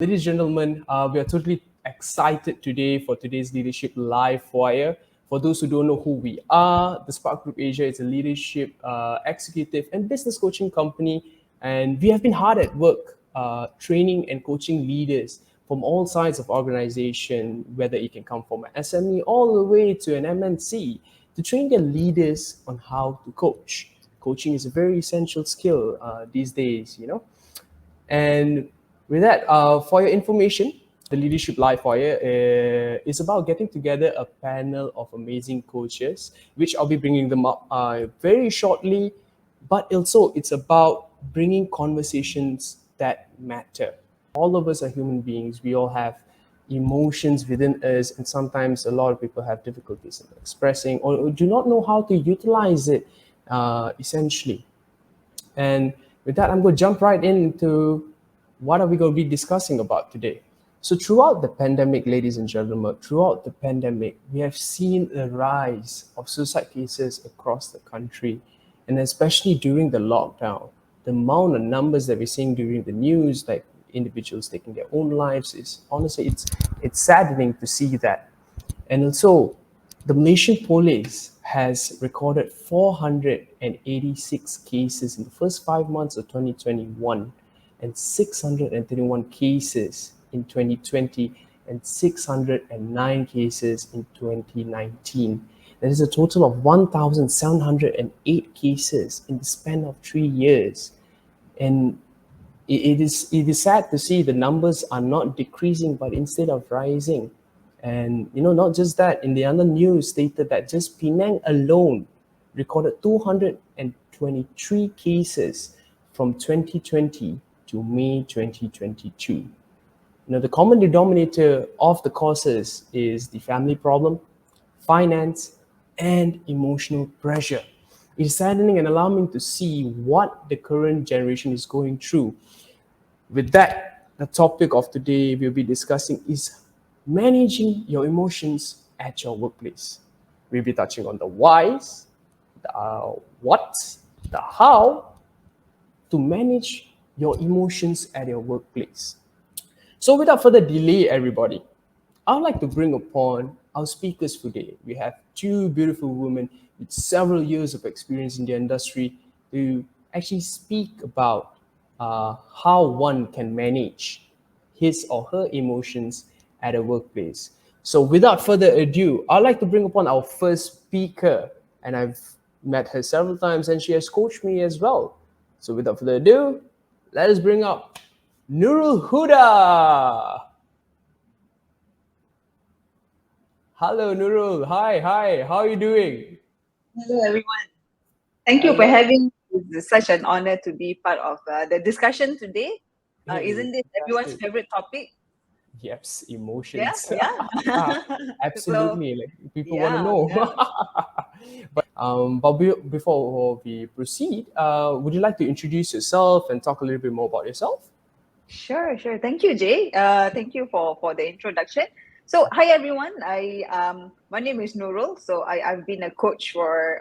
Ladies and gentlemen, we are totally excited today for today's Leadership Live Wire. For those who don't know who we are, the Spark Group Asia is a leadership, executive, and business coaching company. And we have been hard at work training and coaching leaders from all sides of organization, whether it can come from an SME all the way to an MNC, to train their leaders on how to coach. Coaching is a very essential skill these days. And with that, for your information, the Leadership Live Fire is about getting together a panel of amazing coaches, which I'll be bringing them up very shortly. But also, it's about bringing conversations that matter. All of us are human beings. We all have emotions within us, and sometimes a lot of people have difficulties in expressing or do not know how to utilize it essentially. And with that, I'm going to jump right into what are we going to be discussing about today. So throughout the pandemic, ladies and gentlemen, throughout the pandemic, we have seen a rise of suicide cases across the country, and especially during the lockdown. The amount of numbers that we're seeing during the news, like individuals taking their own lives, is honestly it's saddening to see that. And also, the Malaysian police has recorded 486 cases in the first 5 months of 2021 and 631 cases in 2020 and 609 cases in 2019. That is a total of 1,708 cases in the span of 3 years. And it is sad to see the numbers are not decreasing, but instead of rising. And not just that, in the other news stated that just Penang alone recorded 223 cases from 2020 to May 2022. The common denominator of the causes is the family problem, finance, and emotional pressure. It is saddening and alarming to see what the current generation is going through. With that, the topic of today we'll be discussing is managing your emotions at your workplace. We'll be touching on the whys, the what, the how to manage your emotions at your workplace. So without further delay, everybody, I would like to bring upon our speakers today. We have two beautiful women with several years of experience in the industry to actually speak about how one can manage his or her emotions at a workplace. So without further ado, I'd like to bring upon our first speaker, and I've met her several times and she has coached me as well. So without further ado, let us bring up Nurulhuda. Hello, Nurul. Hi. How are you doing? Hello, everyone. Thank you for Hello. having me. It's such an honor to be part of the discussion today. Hey, Isn't this everyone's fantastic. favorite topic? Yes, Yeah, emotions. yeah. So, Absolutely. Like people want to yeah, know. yeah. But before we proceed, would you like to introduce yourself and talk a little bit more about yourself? Sure. Thank you, Jay. Thank you for the introduction. So, hi everyone. My name is Nurul. So, I've been a coach for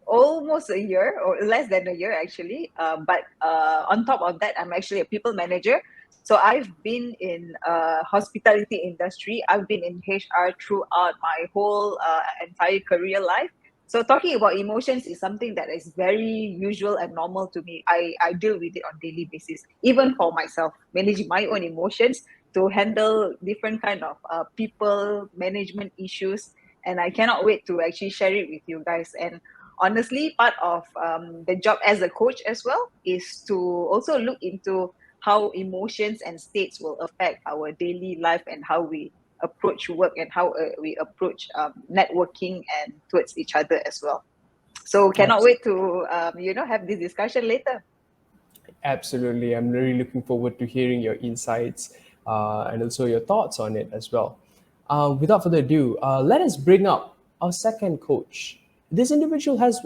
almost a year or less than a year actually. But on top of that, I'm actually a people manager. So, I've been in hospitality industry. I've been in HR throughout my whole entire career life. So talking about emotions is something that is very usual and normal to me. I deal with it on daily basis, even for myself, managing my own emotions to handle different kind of people management issues. And I cannot wait to actually share it with you guys. And honestly, part of the job as a coach as well is to also look into how emotions and states will affect our daily life and how we approach work and how we approach networking and towards each other as well. So cannot Abs- wait to have this discussion later. Absolutely. I'm really looking forward to hearing your insights and also your thoughts on it as well. Without further ado, let us bring up our second coach. This individual has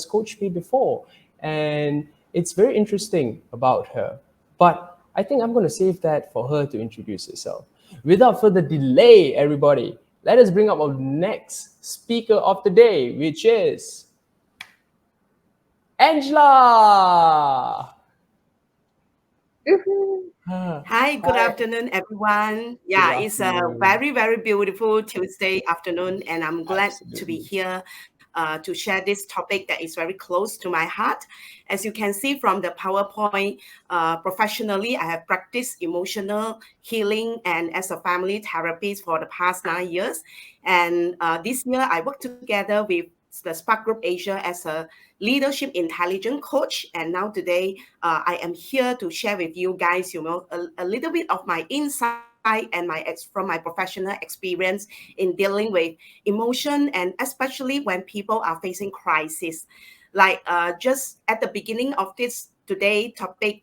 coached me before, and it's very interesting about her. But I think I'm going to save that for her to introduce herself. Without further delay, everybody, let us bring up our next speaker of the day, which is Angela. Woohoo. Ah, Hi, good hi, afternoon, everyone. good Yeah, it's a afternoon. very, very beautiful Tuesday afternoon, and I'm glad to be Absolutely. here to share this topic that is very close to my heart. As you can see from the PowerPoint, professionally, I have practiced emotional healing and as a family therapist for the past 9 years. And this year, I work together with the Spark Group Asia as a leadership intelligence coach. And now today, I am here to share with you guys, a little bit of my insight and from my professional experience in dealing with emotion, and especially when people are facing crisis. Like just at the beginning of this today topic,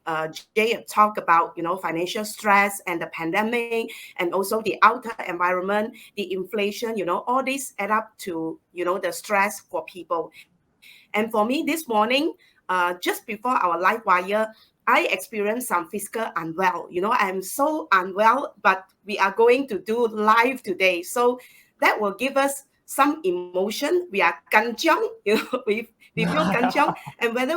Jay had talked about financial stress and the pandemic, and also the outer environment, the inflation. All this add up to the stress for people. And for me this morning, just before our live wire, I experienced some physical unwell. I'm so unwell, but we are going to do live today. So that will give us some emotion. We are kanjiong, we feel kanjiong, and whether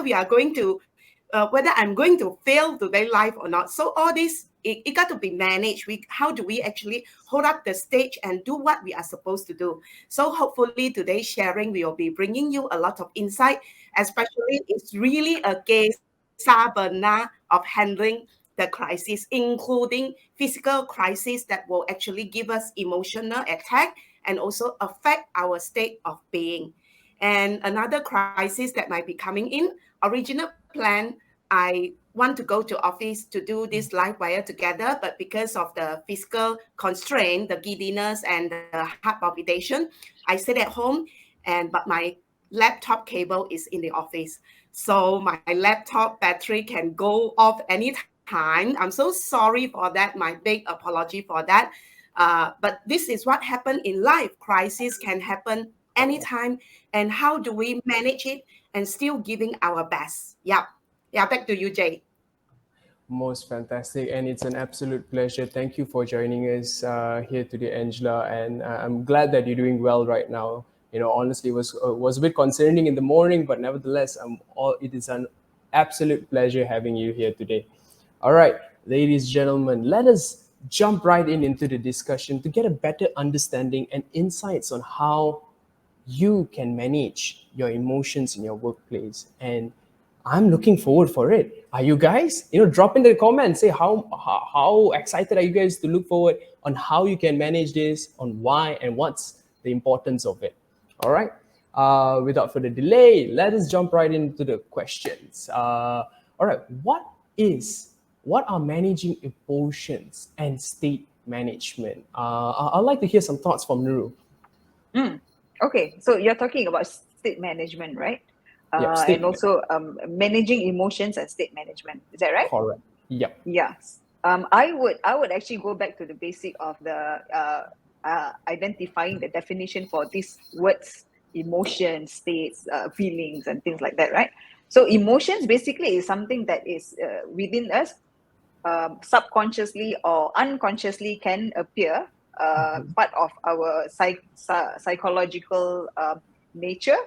I'm going to fail today live or not. So all this, it got to be managed. How do we actually hold up the stage and do what we are supposed to do? So hopefully today's sharing will be bringing you a lot of insight, especially it's really a case sabana of handling the crisis, including physical crisis that will actually give us emotional attack and also affect our state of being. And another crisis that might be coming in, original plan, I want to go to office to do this live wire together, but because of the physical constraint, the giddiness and the heart palpitation, I sit at home, but my laptop cable is in the office. So my laptop battery can go off anytime. I'm so sorry for that. My big apology for that. But this is what happened in life. Crisis can happen anytime. And how do we manage it and still giving our best? Yeah. Yeah, back to you, Jay. Most fantastic, and it's an absolute pleasure. Thank you for joining us here today, Angela. And I'm glad that you're doing well right now. Honestly, it was a bit concerning in the morning, but nevertheless, it is an absolute pleasure having you here today. All right, ladies, gentlemen, let us jump right into the discussion to get a better understanding and insights on how you can manage your emotions in your workplace. And I'm looking forward for it. Are you guys? Drop in the comments, say how excited are you guys to look forward on how you can manage this, on why and what's the importance of it. All right, without further delay, let us jump right into the questions. All right, what are managing emotions and state management? I'd like to hear some thoughts from Nuru. Mm. Okay, so you're talking about state management, right? Yep, And statement. also managing emotions and state management. Is that right? Correct. Yep. Yes. I would actually go back to the basic of the identifying the definition for these words: emotions, states, feelings, and things like that, right? So emotions basically is something that is within us, subconsciously or unconsciously can appear, part of our psychological nature.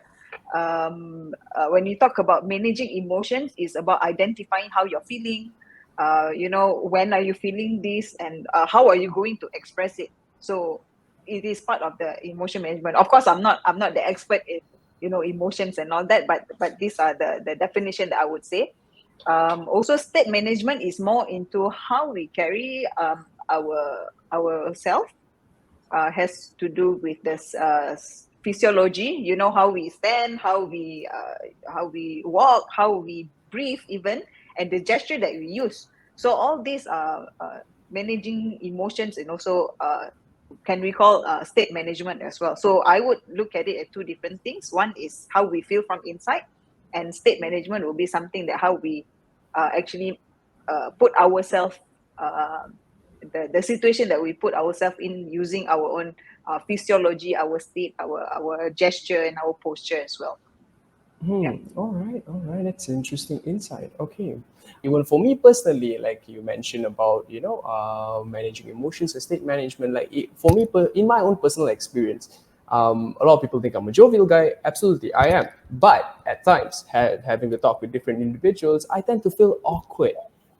When you talk about managing emotions, is about identifying how you're feeling. When are you feeling this, and how are you going to express it? So it is part of the emotion management. Of course, I'm not the expert in emotions and all that, but these are the definition that I would say. Also, state management is more into how we carry ourself, has to do with this physiology. How we stand, how we walk, how we breathe, even, and the gesture that we use. So all these are managing emotions, and also can we call state management as well. So I would look at it at two different things. One is how we feel from inside, and state management will be something that how we actually put ourselves, uh, the situation that we put ourselves in, using our own physiology, our state, our gesture, and our posture as well. Yeah. All right, all right. That's an interesting insight. Okay. Even for me personally, like you mentioned about, managing emotions and state management, like for me, in my own personal experience, a lot of people think I'm a jovial guy. Absolutely, I am. But at times, having to talk with different individuals, I tend to feel awkward.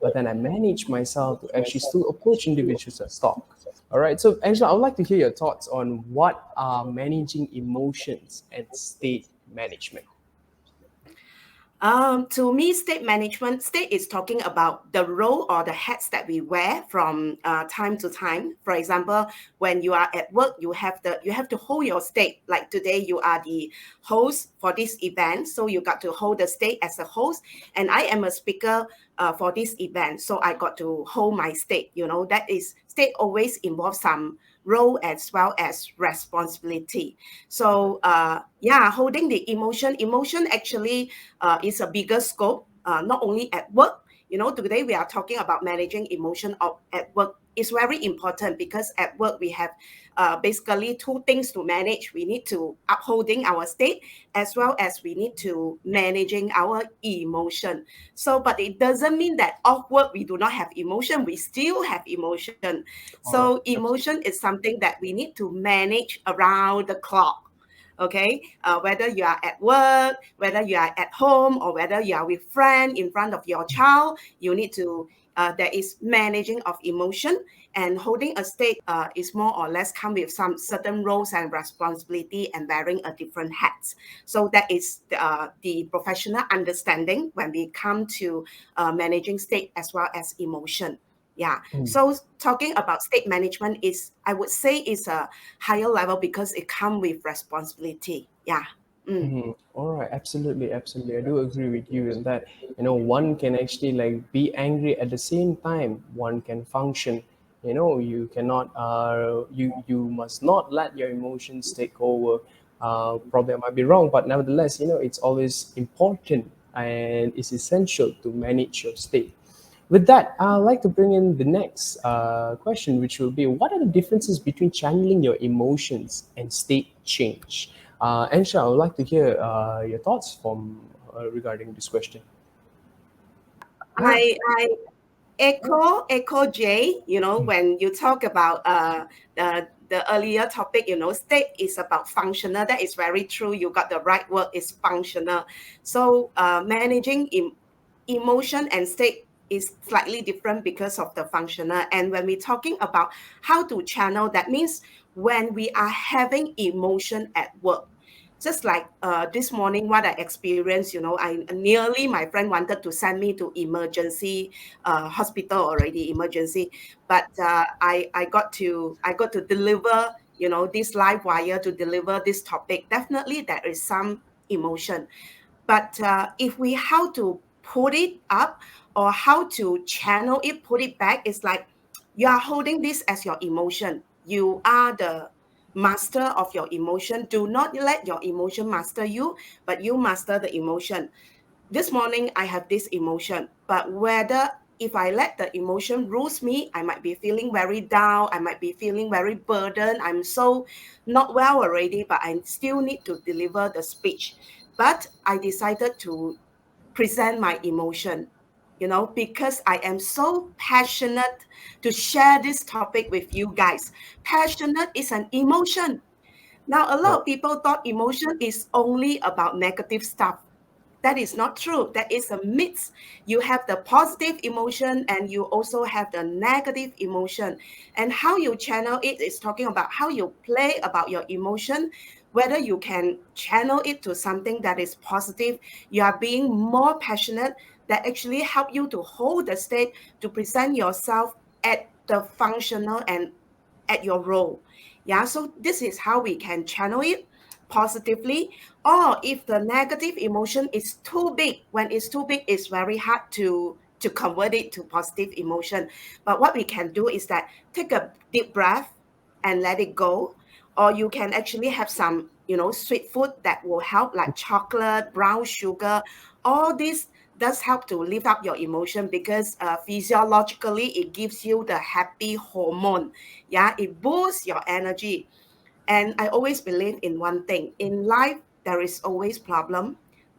but then I manage myself to actually still approach individuals as talk. All right. So, Angela, I would like to hear your thoughts on what are managing emotions and state management. To me, state is talking about the role or the hats that we wear from time to time. For example, when you are at work, you have to hold your state. Like today, you are the host for this event, so you got to hold the state as a host. And I am a speaker for this event, so I got to hold my state. You know, that is state always involves some role as well as responsibility. So yeah, holding the emotion actually is a bigger scope, not only at work. You know, today we are talking about managing emotion at work. Is very important because at work we have basically two things to manage. We need to upholding our state as well as we need to managing our emotion. So, but it doesn't mean that off work we do not have emotion. We still have emotion. All right. So, emotion is something that we need to manage around the clock. Okay, whether you are at work, whether you are at home, or whether you are with friend in front of your child, you need to there is managing of emotion, and holding a state is more or less come with some certain roles and responsibility and wearing a different hats. So that is the professional understanding when we come to managing state as well as emotion. Yeah. Mm. So talking about state management is, I would say, is a higher level because it comes with responsibility. Yeah. Mhm. All right, absolutely, absolutely. I do agree with you in that. One can actually like be angry at the same time. One can function. You cannot. You must not let your emotions take over. Probably I might be wrong, but nevertheless, it's always important and it's essential to manage your state. With that, I'd like to bring in the next question, which will be: what are the differences between channeling your emotions and state change? Ansha, I would like to hear your thoughts from regarding this question. Yeah. I echo Jay, you know, when you talk about the earlier topic, you know, state is about functional. That is very true. You got the right word, is functional. So managing emotion and state is slightly different because of the functional. And when we're talking about how to channel, that means when we are having emotion at work, just like this morning what I experienced, you know, I nearly, my friend wanted to send me to emergency hospital already, emergency, but I got to deliver, you know, this live wire to deliver this topic. Definitely there is some emotion, but if we how to put it up or how to channel it, put it back, it's like you are holding this as your emotion. You are the master of your emotion. Do not let your emotion master you, but you master the emotion. This morning I have this emotion, but whether if I let the emotion rules me, I might be feeling very down, I might be feeling very burdened, I'm so not well already, but I still need to deliver the speech. But I decided to present my emotion, you know, because I am so passionate to share this topic with you guys. Passionate is an emotion. Now, a lot Right. of people thought emotion is only about negative stuff. That is not true. That is a myth. You have the positive emotion and you also have the negative emotion. And how you channel it is talking about how you play about your emotion, whether you can channel it to something that is positive. You are being more passionate, that actually help you to hold the state, to present yourself at the functional and at your role. Yeah, so this is how we can channel it positively. Or if the negative emotion is too big, when it's too big, it's very hard to convert it to positive emotion. But what we can do is that take a deep breath and let it go. Or you can actually have some, you know, sweet food that will help, like chocolate, brown sugar. All this does help to lift up your emotion because physiologically it gives you the happy hormone. Yeah, it boosts your energy. And I always believe in one thing. In life, there is always problem,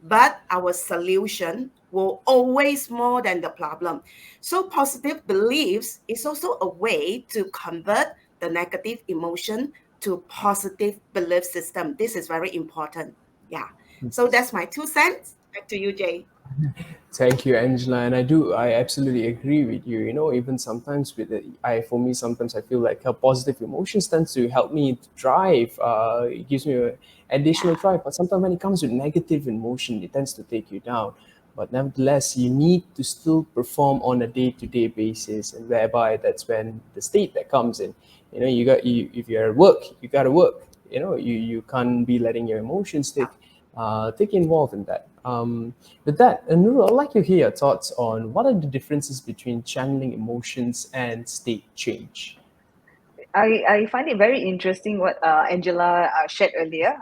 but our solution will always more than the problem. So positive beliefs is also a way to convert the negative emotion to positive belief system. This is very important. Yeah. So Yes. that's my 2 cents. Back to you, Jay. Thank you, Angela. And I absolutely agree with you. You know, even sometimes for me, sometimes I feel like positive emotions tends to help me to drive. It gives me a additional Yeah. drive. But sometimes when it comes to negative emotion, it tends to take you down. But nevertheless, you need to still perform on a day-to-day basis, and whereby that's when the state that comes in. You know, if you're at work, you gotta work. You know, you can't be letting your emotions take involved in that. With that, Nurul, I'd like to hear your thoughts on what are the differences between channeling emotions and state change. I find it very interesting what Angela shared earlier.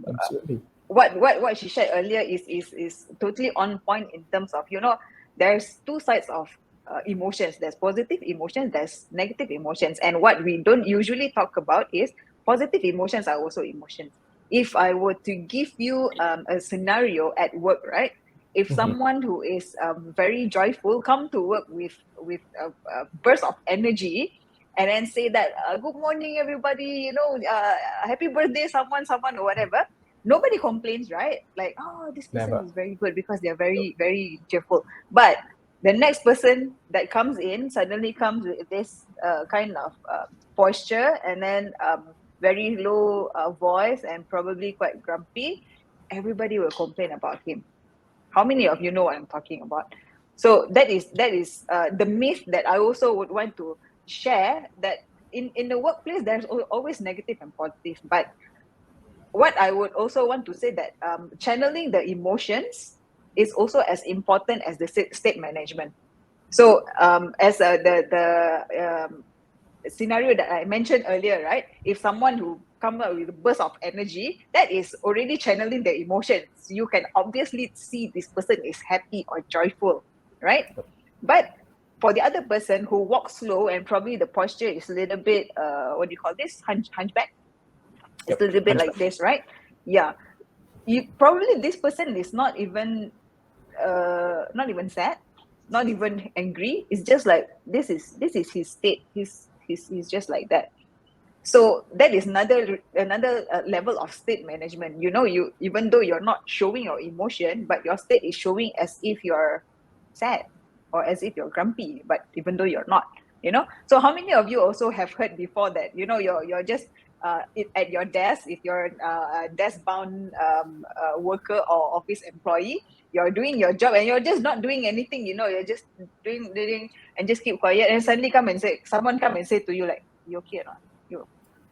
Absolutely. What she shared earlier is totally on point in terms of, there's two sides of emotions. There's positive emotions, there's negative emotions, and what we don't usually talk about is positive emotions are also emotions. If I were to give you a scenario at work, right? If Mhm. someone who is very joyful come to work with a burst of energy, and then say that good morning everybody, happy birthday someone or whatever, nobody complains, right? Like, oh, this person Never. is very good because they're very very cheerful. But the next person that comes in suddenly comes with this kind of posture, and then very low voice and probably quite grumpy. Everybody will complain about him. How many of you know what I'm talking about? So that is the myth that I also would want to share, that in the workplace there's always negative and positive. But what I would also want to say that channeling the emotions is also as important as the state management. So as the scenario that I mentioned earlier, right? If someone who come up with a burst of energy, that is already channeling the emotions. You can obviously see this person is happy or joyful, right? But for the other person who walks slow and probably the posture is a little bit, what do you call this? Hunchback. It's a Yep. little bit like Hunchback. this, right? Yeah. You probably this person is not even sad, not even angry. It's just like this is his state. He's just like that. So that is another level of state management. You, even though you're not showing your emotion, but your state is showing as if you're sad or as if you're grumpy, but even though you're not. So how many of you also have heard before that, you're just at your desk, if you're a desk bound worker or office employee, you're doing your job and you're just not doing anything. You're just doing and just keep quiet, and suddenly someone come and say to you like, you okay or not?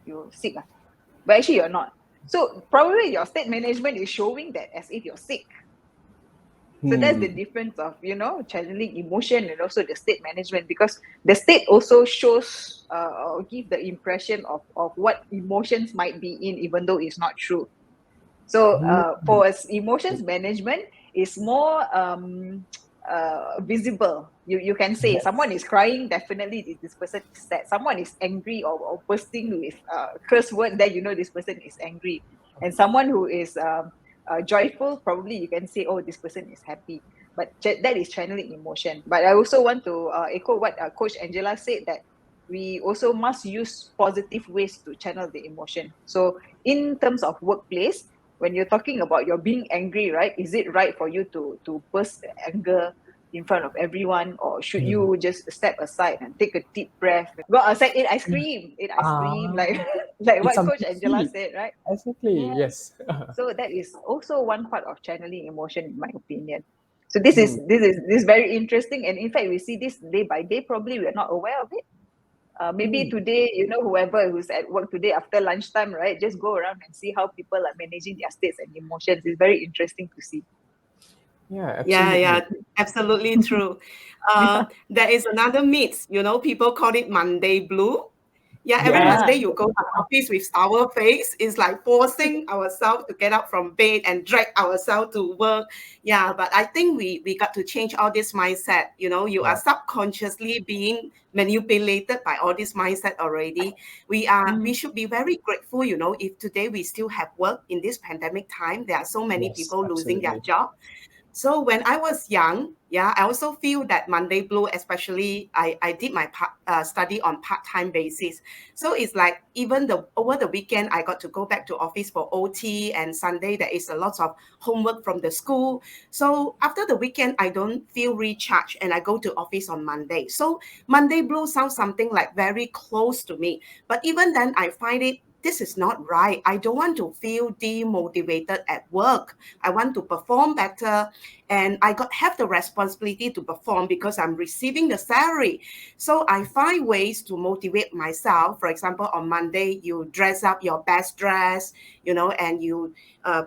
You sick, but actually you're not. So probably your state management is showing that as if you're sick. So that's Hmm. the difference of, channeling emotion and also the state management, because the state also shows or give the impression of what emotions might be in, even though it's not true. So Hmm. for us, emotions management is more visible. You can say someone Yes. is crying, definitely this person is sad. Someone is angry or bursting with curse word, then this person is angry. And someone who is joyful, probably you can say, oh, this person is happy. But that is channeling emotion. But I also want to echo what Coach Angela said, that we also must use positive ways to channel the emotion. So in terms of workplace, when you're talking about you're being angry, right? Is it right for you to burst anger in front of everyone, or should Hmm. you just step aside and take a deep breath, go outside, eat ice cream, Ah, like like it's what Coach something Angela sweet. said, right? Exactly. Yes. Yes. So that is also one part of channeling emotion, in my opinion. So this is Hmm. this is very interesting, and in fact, we see this day by day. Probably we're not aware of it. Maybe Hmm. today, whoever who's at work today after lunchtime, right? Just go around and see how people are managing their states and emotions. It's very interesting to see. Yeah, Yeah, absolutely. yeah, absolutely true. There is another myth, people call it Monday blue. Yeah, every Yes. Yeah. Monday you go to office with sour face. It's like forcing ourselves to get up from bed and drag ourselves to work. Yeah, but I think we got to change all this mindset. You are Yeah. subconsciously being manipulated by all this mindset already. We Mm. should be very grateful, if today we still have work in this pandemic time. There are so many Yes. people losing their Absolutely. job, So when I was young, yeah, I also feel that Monday blue, especially I did my study on part-time basis. So it's like even over the weekend, I got to go back to office for OT, and Sunday there is a lot of homework from the school. So after the weekend, I don't feel recharged and I go to office on Monday. So Monday blue sounds something like very close to me. But even then I find it this is not right. I don't want to feel demotivated at work. I want to perform better, and I have the responsibility to perform because I'm receiving the salary. So I find ways to motivate myself. For example, on Monday, you dress up your best dress, and you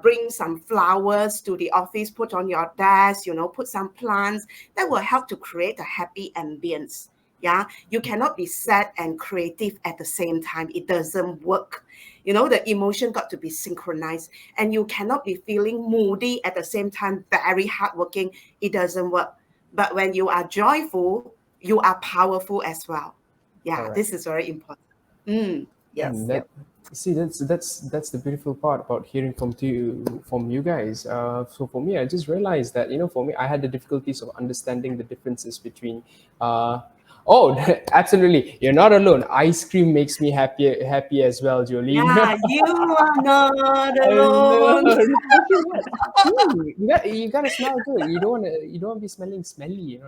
bring some flowers to the office, put on your desk, put some plants. That will help to create a happy ambience. Yeah, you cannot be sad and creative at the same time. It doesn't work. The emotion got to be synchronized, and you cannot be feeling moody at the same time, very hardworking. It doesn't work. But when you are joyful, you are powerful as well. All Yeah, right. this is very important. Mm. And Yes. that Yep. see that's the beautiful part about hearing from you guys. So for me, I just realized that for me, I had the difficulties of understanding the differences between. Oh, absolutely! You're not alone. Ice cream makes me happy as well, Jolene. Yeah, you are not I alone. know. Okay. What? True. You gotta smell good. You don't want to be smelling smelly.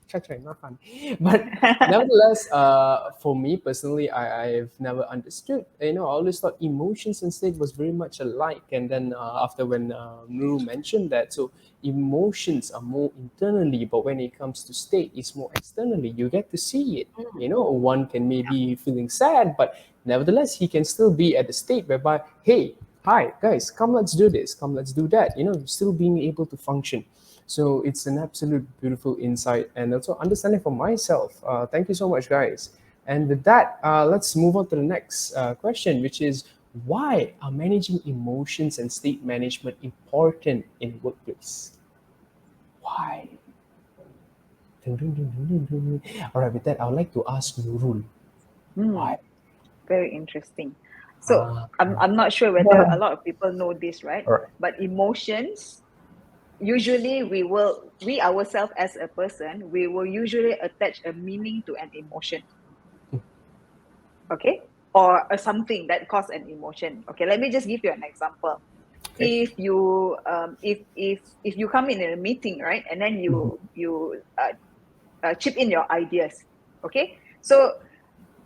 Try, not fun. But nevertheless, for me personally, I've never understood. I always thought emotions and state was very much alike. And then after when Nuru mentioned that, so emotions are more internally, but when it comes to state, it's more externally. You get to see it. One can maybe feeling sad, but nevertheless, he can still be at the state whereby, hey, hi guys, come let's do this, come let's do that. Still being able to function. So it's an absolute beautiful insight and also understanding for myself. Thank you so much, guys. And with that, let's move on to the next question, which is why are managing emotions and state management important in workplace? Why? Dun, dun, dun, dun, dun, dun. All right, with that, I would like to ask Nurul. Hmm. Why? Very interesting. So Ah, I'm not sure whether a lot of people know this, right? all right. But emotions, usually we ourselves as a person, we will usually attach a meaning to an emotion. Okay, or something that cause an emotion. Okay, let me just give you an example. Okay. If you come in a meeting, right, and then you chip in your ideas. Okay, so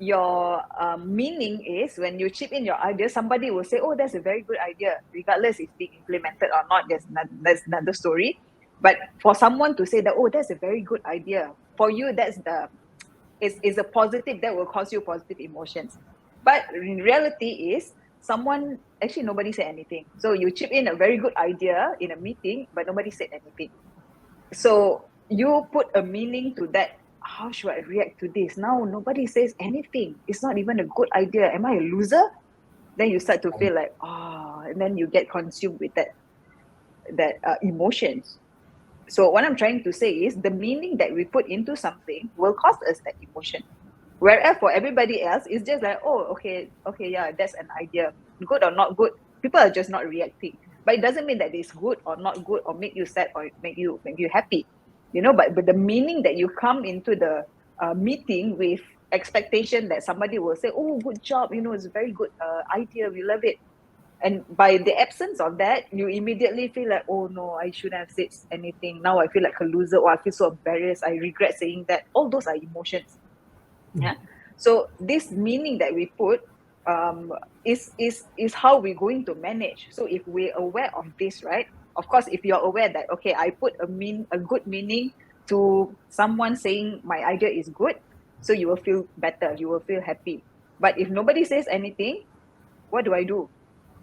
your meaning is when you chip in your idea, somebody will say, oh, that's a very good idea, regardless if being implemented or not. That's another story. But for someone to say that, oh, that's a very good idea, for you, that's the is a positive that will cause you positive emotions. But in reality is someone, actually nobody said anything, so you chip in a very good idea in a meeting but nobody said anything. So you put a meaning to that. How should I react to this? Now nobody says anything. It's not even a good idea. Am I a loser? Then you start to feel like, oh, and then you get consumed with that emotions. So what I'm trying to say is the meaning that we put into something will cause us that emotion. Whereas for everybody else, it's just like, oh, okay, yeah, that's an idea. Good or not good, people are just not reacting. But it doesn't mean that it's good or not good or make you sad or make you happy. But the meaning that you come into the meeting with expectation that somebody will say, oh, good job, it's a very good idea, we love it. And by the absence of that, you immediately feel like, oh no, I shouldn't have said anything. Now I feel like a loser, or I feel so embarrassed. I regret saying that. All those are emotions. Yeah. So this meaning that we put is how we're going to manage. So if we're aware of this, right? Of course, if you're aware that okay, I put a good meaning to someone saying my idea is good, so you will feel better, you will feel happy. But if nobody says anything, what do I do?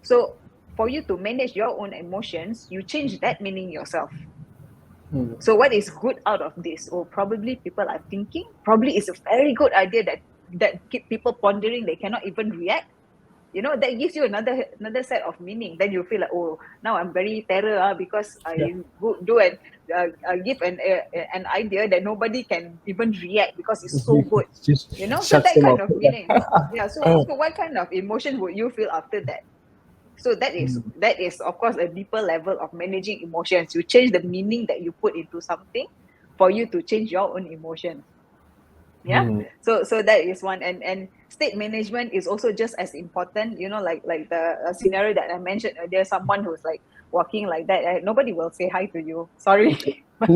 So for you to manage your own emotions, you change that meaning yourself. Hmm. So what is good out of this? Or probably people are thinking, probably it's a very good idea that keep people pondering, they cannot even react. That gives you another set of meaning. Then you feel like, oh, now I'm very terror because Yeah. I do and give an idea that nobody can even react because it's so good. Just So shuts that them kind up. of meaning. Yeah. So what kind of emotion would you feel after that? So that is of course a deeper level of managing emotions. You change the meaning that you put into something for you to change your own emotions. Yeah. Hmm. So that is one. And state management is also just as important, like the scenario that I mentioned earlier. Someone who's like walking like that, nobody will say hi to you, sorry. But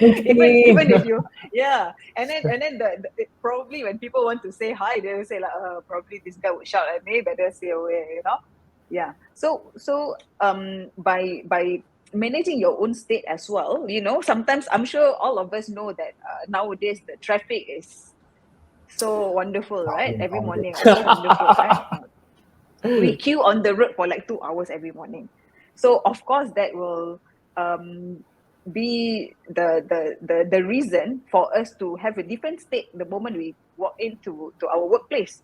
Okay. even if you, yeah. And then probably when people want to say hi, they will say like, probably this guy would shout at me, better stay away. Yeah. So by managing your own state as well, sometimes I'm sure all of us know that nowadays the traffic is so wonderful, right? Crowded, Every crowded. morning, so wonderful, right? We queue on the road for like 2 hours every morning. So of course that will um be the reason for us to have a different state the moment we walk into our workplace.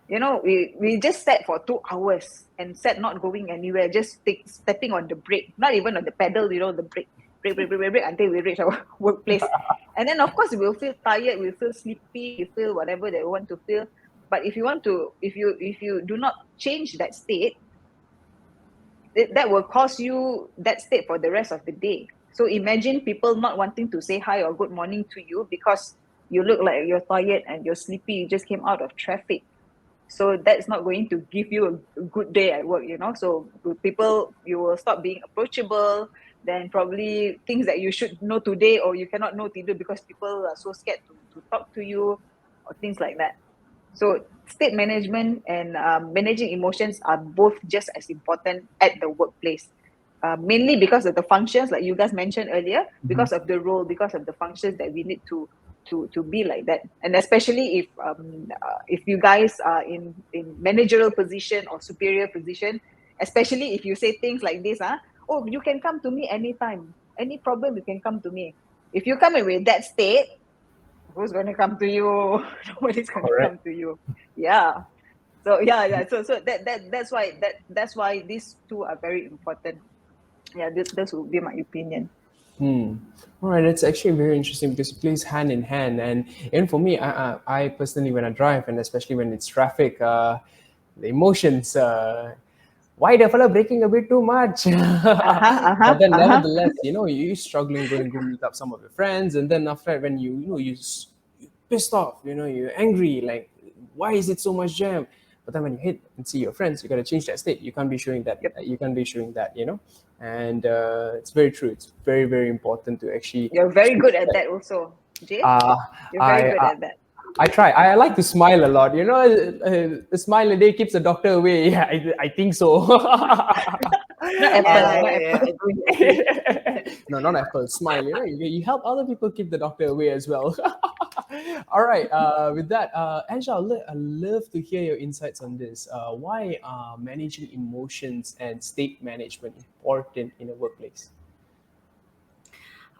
We just sat for 2 hours and sat not going anywhere, just stepping on the brake, not even on the pedal, the brake, brake until we reach our workplace. And then of course we'll feel tired, we'll feel sleepy, we feel whatever that we want to feel. But if you do not change that state, that will cause you that state for the rest of the day. So imagine people not wanting to say hi or good morning to you because you look like you're tired and you're sleepy, you just came out of traffic. So that's not going to give you a good day at work. So with people, you will stop being approachable. Then probably things that you should know today or you cannot know today because people are so scared to talk to you or things like that. So state management and managing emotions are both just as important at the workplace. Mainly because of the functions, like you guys mentioned earlier, because of the role, because of the functions that we need to be like that. And especially if you guys are in managerial position or superior position, especially if you say things like this, oh, you can come to me anytime, any problem you can come to me. If you come in with that state, who's going to come to you? Nobody's going to Correct. come to you. Yeah. So yeah. So that's why these two are very important. Yeah, this would be my opinion. Hmm. All right, that's actually very interesting because it plays hand in hand. And even for me, I personally, when I drive, and especially when it's traffic, the emotions. Why the fella braking a bit too much? Uh-huh, But uh-huh, then, uh-huh. nevertheless, you're struggling going to go meet up some of your friends, and then after that, when you're pissed off, you're angry, like why is it so much jam? But then when you hit and see your friends, you got to change that state. You can't be showing that. Yep. You can't be showing that. And it's very true. It's very very important to actually You're very switch good at that. that also, Jay. Uh, You're very I, good I at that. I try. I like to smile a lot. A smile a day keeps the doctor away. Yeah, I think so. Not Yeah, Apple, Uh, not yeah, Apple. agree, agree. no, not Apple. Smile. You help other people keep the doctor away as well. All right. With that, Angela, I'd love to hear your insights on this. Why are managing emotions and state management important in a workplace?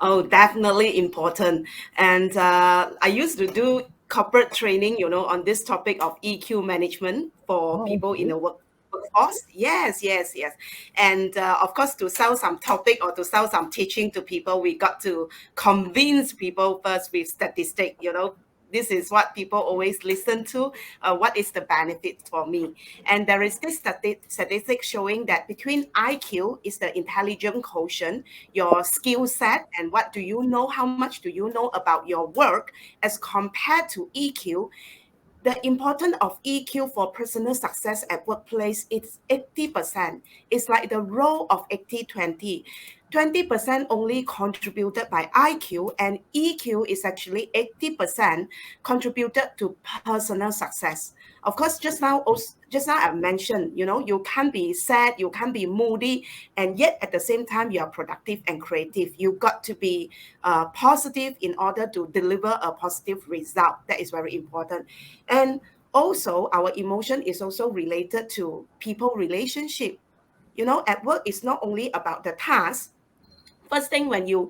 Oh, definitely important. And I used to do corporate training, on this topic of EQ management for Oh, people in okay. the workforce. Yes, yes, yes. And of course, to sell some topic or to sell some teaching to people, we got to convince people first with statistic. This is what people always listen to. What is the benefit for me? And there is this statistic showing that between IQ is the intelligent quotient, your skill set, and what do you know, how much do you know about your work, as compared to EQ. The importance of EQ for personal success at workplace is 80%. It's like the role of 80-20. 20% only contributed by IQ, and EQ is actually 80% contributed to personal success. Of course, just now I mentioned, you can be sad, you can be moody, and yet at the same time you are productive and creative. You got to be positive in order to deliver a positive result. That is very important. And also our emotion is also related to people relationship. At work, it's not only about the task. First thing, when you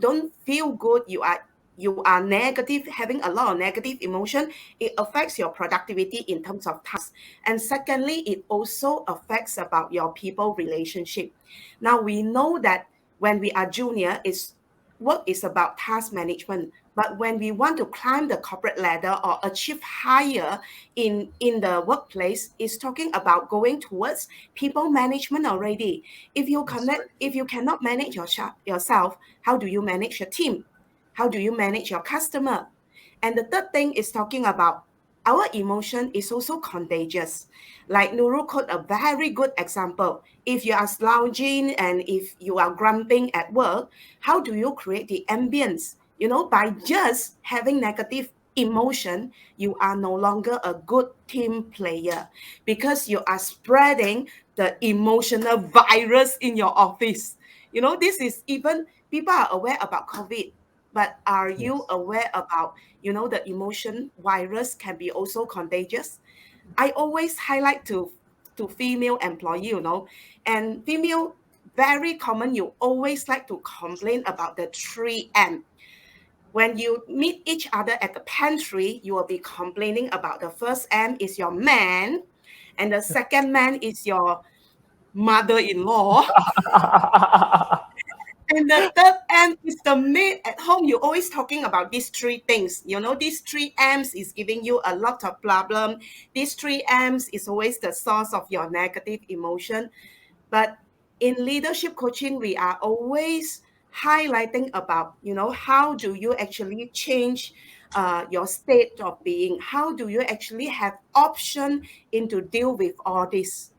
don't feel good, you are negative, having a lot of negative emotion. It affects your productivity in terms of tasks. And secondly, it also affects about your people relationship. Now we know that when we are junior, is work is about task management, But when we want to climb the corporate ladder or achieve higher in the workplace, it's talking about going towards people management already. If you cannot manage yourself, how do you manage your team? How do you manage your customer? And the third thing is talking about our emotion is also contagious. Like Nurul quote a very good example. If you are lounging and if you are grumping at work, how do you create the ambience? By just having negative emotion, you are no longer a good team player because you are spreading the emotional virus in your office. This is even people are aware about COVID, but are you Yes. aware about, the emotion virus can be also contagious? I always highlight to female employee, and female very common. You always like to complain about the 3M. When you meet each other at the pantry, you will be complaining about the first M is your man, and the second man is your mother-in-law. And the third M is the maid at home. You're always talking about these three things. These 3 M's is giving you a lot of problem. These 3 M's is always the source of your negative emotion. But in leadership coaching, we are always highlighting about, how do you actually change your state of being? How do you actually have option in to deal with all this?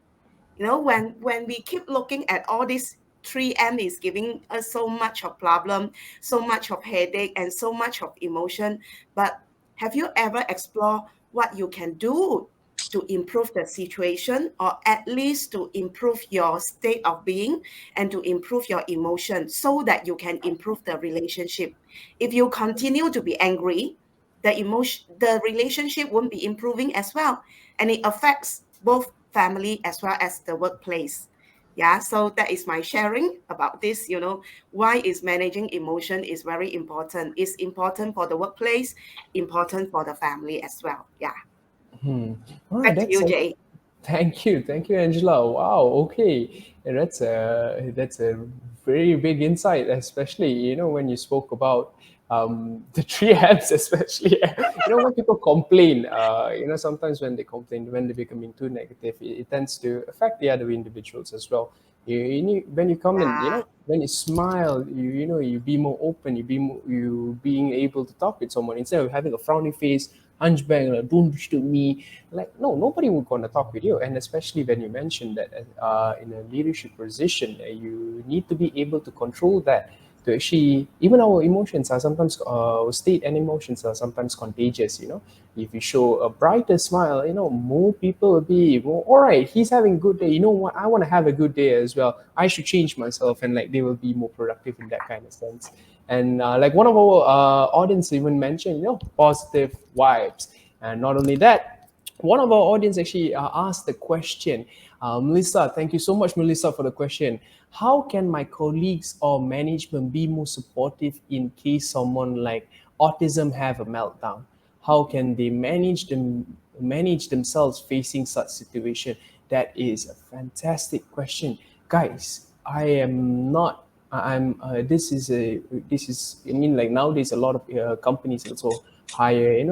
When we keep looking at all these 3M is giving us so much of problem, so much of headache, and so much of emotion. But have you ever explored what you can do to improve the situation, or at least to improve your state of being and to improve your emotion so that you can improve the relationship? If you continue to be angry, the relationship won't be improving as well, and it affects both family as well as the workplace. Yeah, so that is my sharing about this. Why is managing emotion is very important. It's important for the workplace, important for the family as well. Yeah. All right, Back to that's you, a Jay. thank you, Angela. Wow, okay, and that's a very big insight, especially when you spoke about the tree apps, especially when people complain. Sometimes when they complain, when they're becoming too negative, it tends to affect the other individuals as well. When you come in, Yeah. when you smile, you be more open, you being able to talk with someone instead of having a frowny face, hunchback, like, don't disturb me. Like, no, nobody would gonna talk with you. And especially when you mentioned that in a leadership position, you need to be able to control that. To actually, even our emotions are sometimes state and emotions are sometimes contagious. If you show a brighter smile, more people will be more, all right, he's having a good day, you know what, I want to have a good day as well, I should change myself, and like they will be more productive in that kind of sense. And like one of our audience even mentioned, positive vibes. And not only that, one of our audience actually asked the question, Melissa, thank you so much, Melissa, for the question. How can my colleagues or management be more supportive in case someone like autism have a meltdown? How can they manage themselves facing such situation? That is a fantastic question, guys. I am not. I'm. This is. I mean, like nowadays, a lot of companies also hire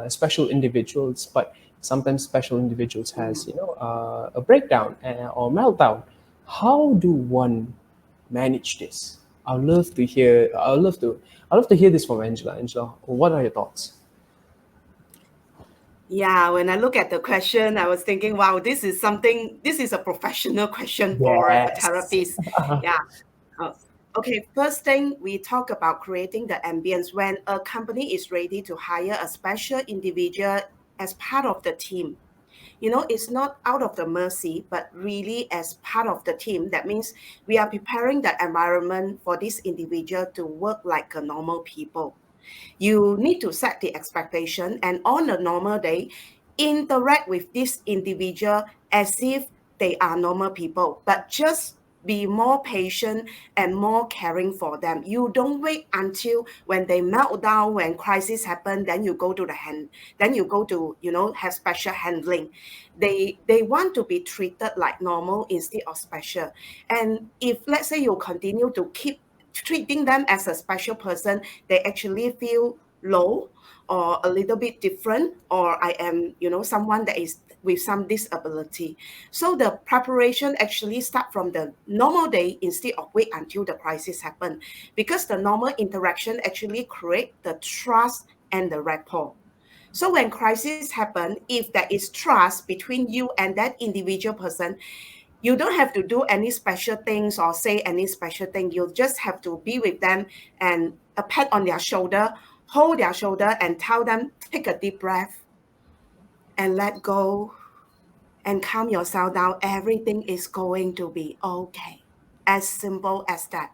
special individuals, but sometimes special individuals has a breakdown or meltdown. How do one manage this? I'd love to hear. I'd love to hear this from Angela. Angela, what are your thoughts? Yeah, when I look at the question, I was thinking, wow, this is a professional question for a Yes. therapist. Yeah. Uh, okay, first thing, we talk about creating the ambience. When a company is ready to hire a special individual as part of the team, it's not out of the mercy, but really as part of the team. That means we are preparing the environment for this individual to work like a normal people. You need to set the expectation, and on a normal day, interact with this individual as if they are normal people, but just be more patient and more caring for them. You don't wait until when they melt down, when crisis happen, then you go to then you go to have special handling. They want to be treated like normal instead of special. And if let's say you continue to keep treating them as a special person, they actually feel low or a little bit different, or I am, someone that is with some disability. So the preparation actually start from the normal day instead of wait until the crisis happen, because the normal interaction actually create the trust and the rapport. So when crisis happen, if there is trust between you and that individual person, you don't have to do any special things or say any special thing. You just have to be with them and a pat on their shoulder, hold their shoulder and tell them, take a deep breath and let go and calm yourself down. Everything is going to be okay. As simple as that.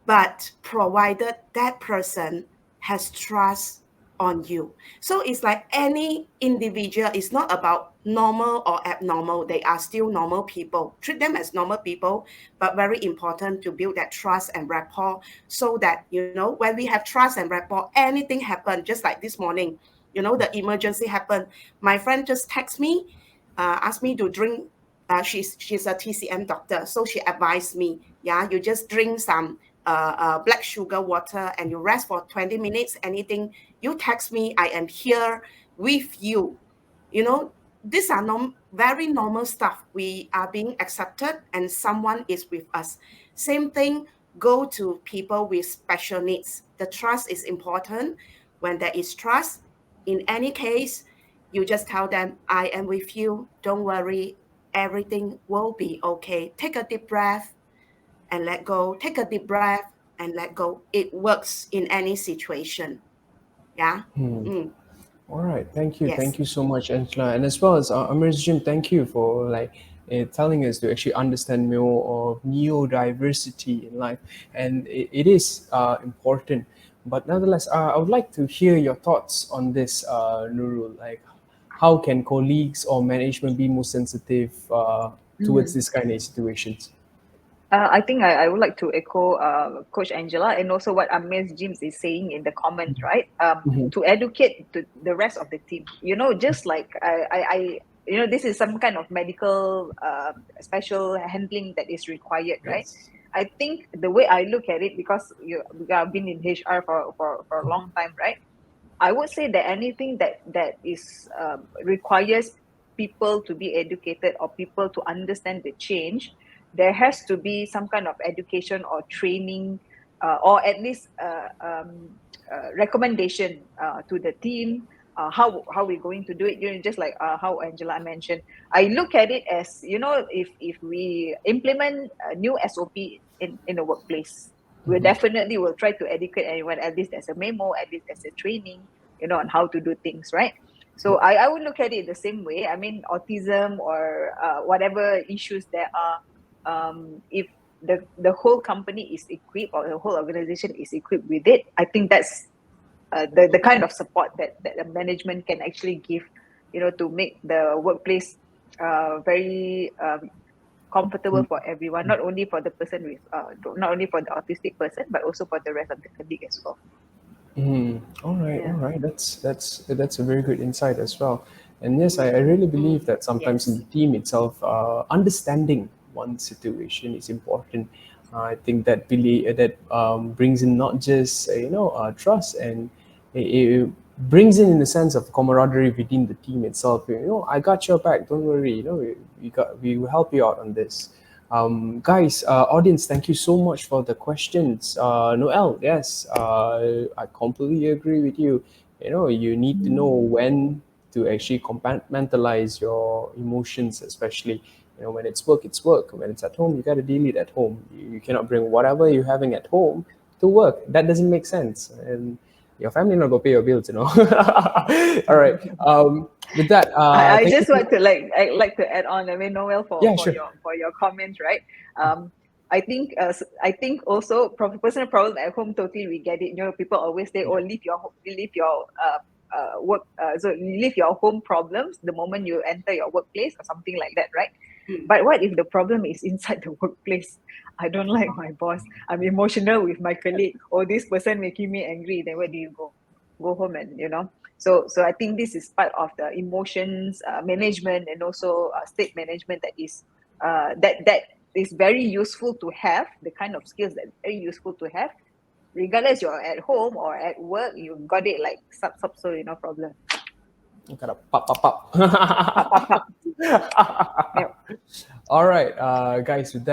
But provided that person has trust on you. So it's like any individual, it's not about normal or abnormal. They are still normal people. Treat them as normal people, but very important to build that trust and rapport, so that, when we have trust and rapport, anything happen, just like this morning, the emergency happened. My friend just text me, asked me to drink. She's a TCM doctor, so she advised me, yeah, you just drink some black sugar water and you rest for 20 minutes. Anything, you text me, I am here with you. These are very normal stuff. We are being accepted and someone is with us. Same thing, go to people with special needs. The trust is important. When there is trust, in any case, you just tell them, I am with you. Don't worry. Everything will be okay. Take a deep breath and let go. Take a deep breath and let go. It works in any situation. Yeah. Mm, All right, thank yes. you so much, Angela, and as well as Amir's Jim. Thank you for telling us to actually understand more of neurodiversity in life, and it is important. But nonetheless, I would like to hear your thoughts on this, Nurul. Like, how can colleagues or management be more sensitive towards Mm. this kind of situations? I think I would like to echo Coach Angela and also what Amiz James is saying in the comments, right? Mm-hmm. To educate the rest of the team. Just like this is some kind of medical special handling that is required, right? Yes. I think the way I look at it, because we have been in HR for a long time, right? I would say that anything that is requires people to be educated or people to understand the change, there has to be some kind of education or training, or at least recommendation to the team. How we're going to do it, just like how Angela mentioned. I look at it as, if we implement a new SOP in a workplace, we Mm-hmm. definitely will try to educate anyone. At least there's a memo, at least there's a training, on how to do things, right? So Yep. I would look at it the same way. I mean, autism or whatever issues there are, if the whole company is equipped or the whole organization is equipped with it, I think that's the kind of support that the management can actually give, to make the workplace very comfortable for everyone, not only for the person with not only for the autistic person, but also for the rest of the colleague as well. Mm, all Yeah. right. That's a very good insight as well. And yes, I really believe that sometimes in Yes. the team itself, understanding one situation is important. I think that brings in not just trust, and it brings in the sense of camaraderie within the team itself. I got your back. Don't worry. We will help you out on this. Guys, audience, thank you so much for the questions. Noel, yes, I completely agree with you. You need to know when to actually compartmentalize your emotions, especially when it's work, it's work. When it's at home, you got to deal it at home. You cannot bring whatever you're having at home to work. That doesn't make sense, and your family not gonna pay your bills. All right. With that, I thank just you. want to I like to add on. I mean, Noel, Yeah, sure. for your comments, right? I think also personal problem at home. Totally, we get it. People always say, "Oh, Yeah. leave your work. So leave your home problems the moment you enter your workplace or something like that, right?" Mm, But what if the problem is inside the workplace? I don't like my boss. I'm emotional with my colleague. Oh, this person making me angry. Then where do you go? Go home and So I think this is part of the emotions management and also state management that is very useful to have, the kind of skills that very useful to have, regardless you're at home or at work, you got it like sub so no problem. You gotta pop, pop, pop. Pop, pop, pop. Yep. All right, guys. With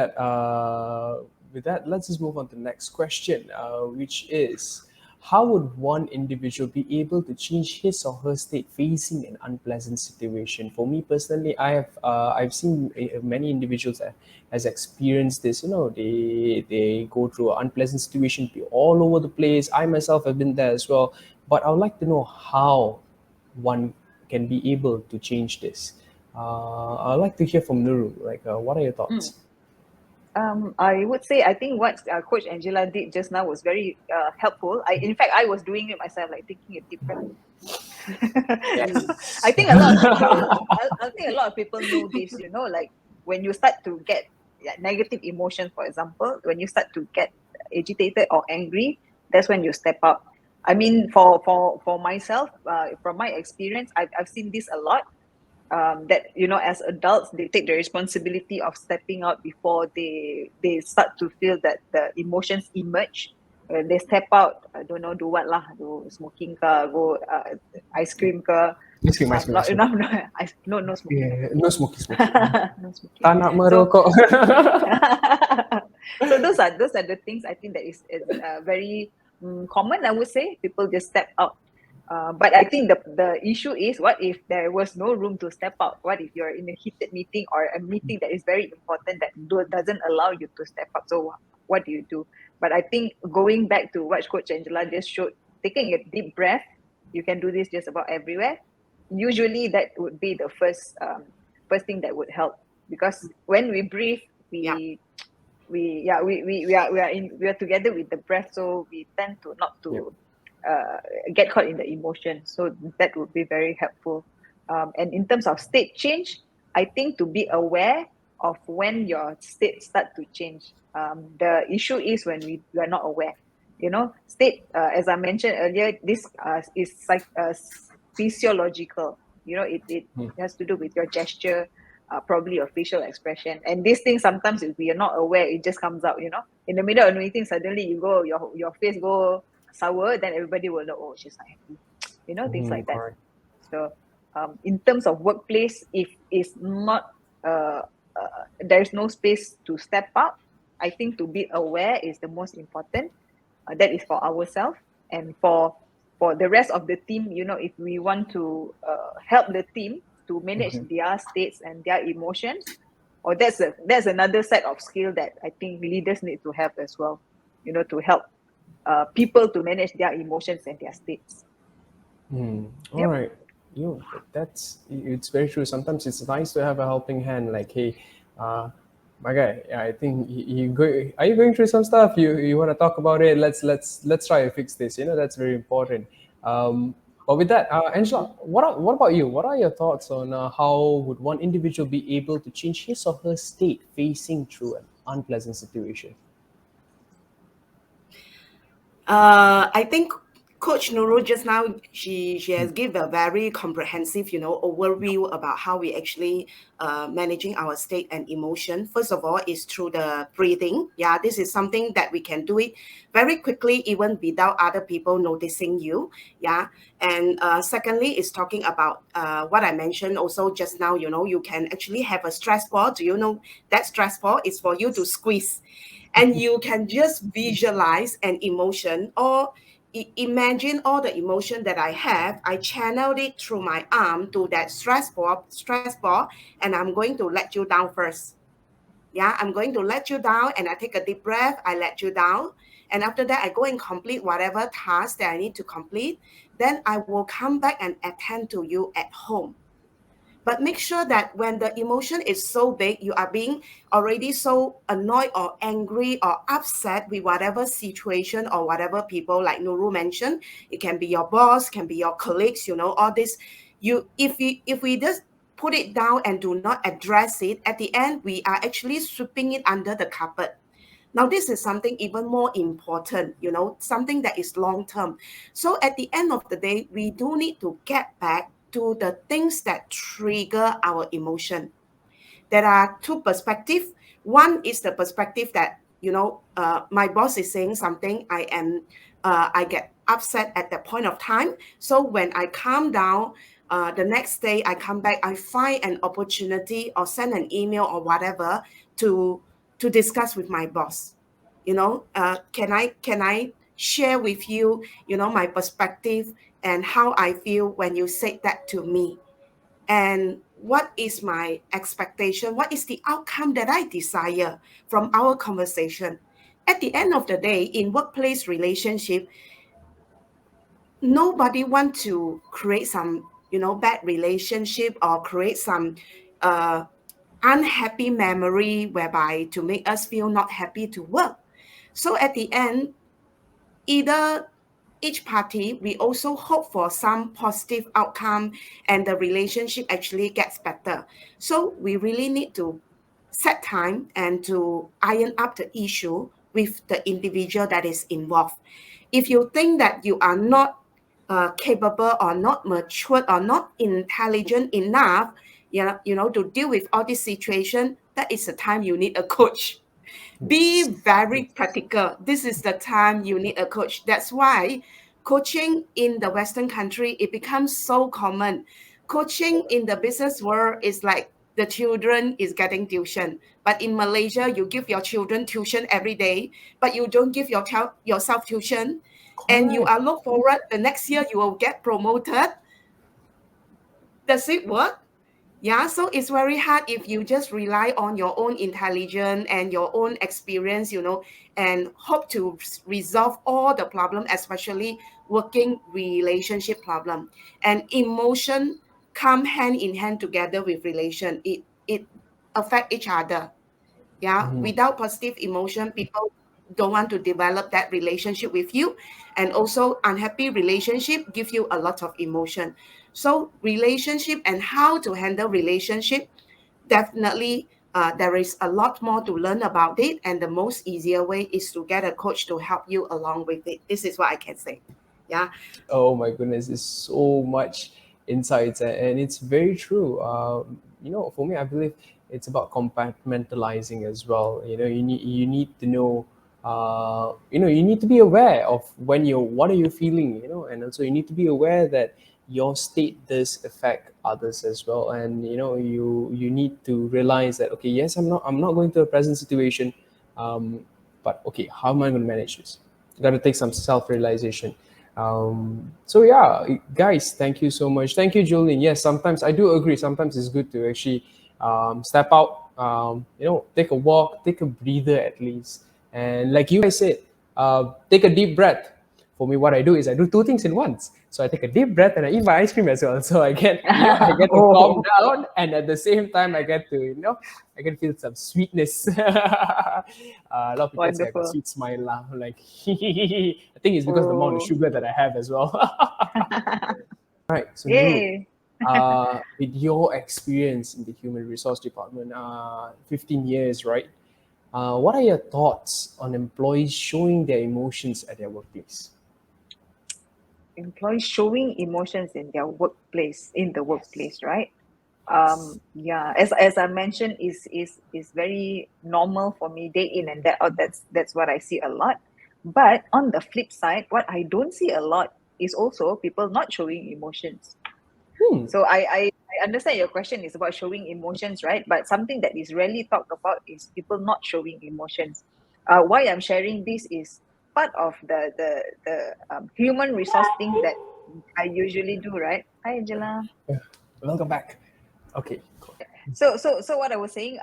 that, let's just move on to the next question, which is, how would one individual be able to change his or her state facing an unpleasant situation? For me personally, I've seen many individuals that has experienced this. You know, they go through an unpleasant situation, be all over the place. I myself have been there as well. But I would like to know how one can be able to change this. I'd like to hear from Nuru. Like, what are your thoughts? I would say I think what Coach Angela did just now was very helpful. In fact, I was doing it myself, like taking a deep breath. Yes. I think a lot of people. I think a lot of people know this. You know, like when you start to get negative emotions, for example, when you start to get agitated or angry, that's when you step up. I mean, for myself, from my experience, I've seen this a lot. That as adults they take the responsibility of stepping out before they start to feel that the emotions emerge. They step out, I don't know, do what lah, do smoking ke, go ice cream ke. Ice cream, ice cream, Not ice cream. enough. No smoking. Yeah, no smoking, smoking. No smoking. Tak nak So merokok. so those are the things I think that is very common, I would say. People just step out. But I think the issue is, what if there was no room to step out? What if you're in a heated meeting or a meeting that is very important that doesn't allow you to step up? So what do you do? But I think going back to what Coach Angela just showed, taking a deep breath, you can do this just about everywhere. Usually that would be the first thing that would help, because when we breathe, we are together with the breath, so we tend to not to get caught in the emotion. So that would be very helpful. And in terms of state change, I think to be aware of when your state start to change. The issue is when we are not aware. State, as I mentioned earlier, this is like physiological. It has to do with your gesture, probably your facial expression. And these things, sometimes if we are not aware, it just comes out. In the middle of a meeting, suddenly your face go sour, then everybody will know, oh, she's not happy. Things like that. Correct. So in terms of workplace, if it's not there's no space to step up, I think to be aware is the most important. That is for ourselves, and for the rest of the team. If we want to help the team to manage their states and their emotions, or that's another set of skill that I think leaders need to have as well, to help people to manage their emotions and their states. All right. It's very true. Sometimes it's nice to have a helping hand. Like, hey, my guy, yeah, I think are you going through some stuff? You want to talk about it? Let's try to fix this. That's very important. But with that, Angela, what about you? What are your thoughts on how would one individual be able to change his or her state facing through an unpleasant situation? I think Coach Nurul just now, she has given a very comprehensive, overview about how we actually managing our state and emotion. First of all, is through the breathing. Yeah, this is something that we can do it very quickly, even without other people noticing you. Yeah, and secondly, is talking about what I mentioned also just now. You can actually have a stress ball. Do you know that stress ball is for you to squeeze? And you can just visualize an emotion, or imagine all the emotion that I have. I channeled it through my arm to that stress ball, and I'm going to let you down first. Yeah, I'm going to let you down, and I take a deep breath. I let you down, and after that, I go and complete whatever task that I need to complete. Then I will come back and attend to you at home. But make sure that when the emotion is so big, you are being already so annoyed or angry or upset with whatever situation or whatever people, like Nurul mentioned, it can be your boss, can be your colleagues, all this. If we just put it down and do not address it, at the end, we are actually sweeping it under the carpet. Now, this is something even more important, something that is long term. So at the end of the day, we do need to get back to the things that trigger our emotion. There are two perspectives. One is the perspective that my boss is saying something, I get upset at that point of time. So when I calm down, the next day I come back, I find an opportunity or send an email or whatever to discuss with my boss. Can I share with you, my perspective and how I feel when you said that to me, and what is my expectation, what is the outcome that I desire from our conversation. At the end of the day, in workplace relationship, nobody want to create some bad relationship or create some uh, unhappy memory whereby to make us feel not happy to work. So at the end, either each party, we also hope for some positive outcome and the relationship actually gets better. So we really need to set time and to iron up the issue with the individual that is involved. If you think that you are not capable or not mature or not intelligent enough, to deal with all this situation, that is the time you need a coach. Be Yes. very Yes. practical. This is the time you need a coach. That's why coaching in the Western country, it becomes so common. Coaching in the business world is like the children is getting tuition. But in Malaysia, you give your children tuition every day, but you don't give yourself tuition. And you Correct. are look forward the next year you will get promoted. Does it work? Yeah, so it's very hard if you just rely on your own intelligence and your own experience, and hope to resolve all the problem, especially working relationship problem. And emotion come hand in hand together with relation. It affect each other. Yeah, Mhm. without positive emotion, people don't want to develop that relationship with you. And also unhappy relationship give you a lot of emotion. So relationship and how to handle relationship, definitely there is a lot more to learn about it, and the most easier way is to get a coach to help you along with it. This is what I can say. Yeah. Oh my goodness, there's so much insights, and it's very true. For me, I believe it's about compartmentalizing as well. You need to know. You need to be aware of what are you feeling. And also you need to be aware that your state does affect others as well. And you need to realize that, okay, yes, I'm not going to a present situation, but okay, how am I going to manage this? Got to take some self-realization. So yeah, guys, thank you so much. Thank you, Jolene. Yes, sometimes I do agree. Sometimes it's good to actually step out, take a walk, take a breather at least. And like you guys said, take a deep breath. For me, what I do is I do two things in once. So I take a deep breath and I eat my ice cream as well. So I get to calm Oh, down, and at the same time I get to, I can feel some sweetness. A lot of people say I got wonderful. sweet smile lah. Like I think it's because of the amount of Oh, sugar that I have as well. Right. So Nurul, yay. with your experience in the human resource department, 15 years, right? What are your thoughts on employees showing their emotions at their workplace? Employees showing emotions in their workplace, in the Yes. workplace, right? Yes. Yeah, as I mentioned, is very normal for me day in and day out. That's what I see a lot. But on the flip side, what I don't see a lot is also people not showing emotions. Hmm. So I understand your question is about showing emotions, right? But something that is rarely talked about is people not showing emotions. Why I'm sharing this is part of the human resource things that I usually do, right? Hi, Angela. Welcome back. Okay. Cool. So what I was saying,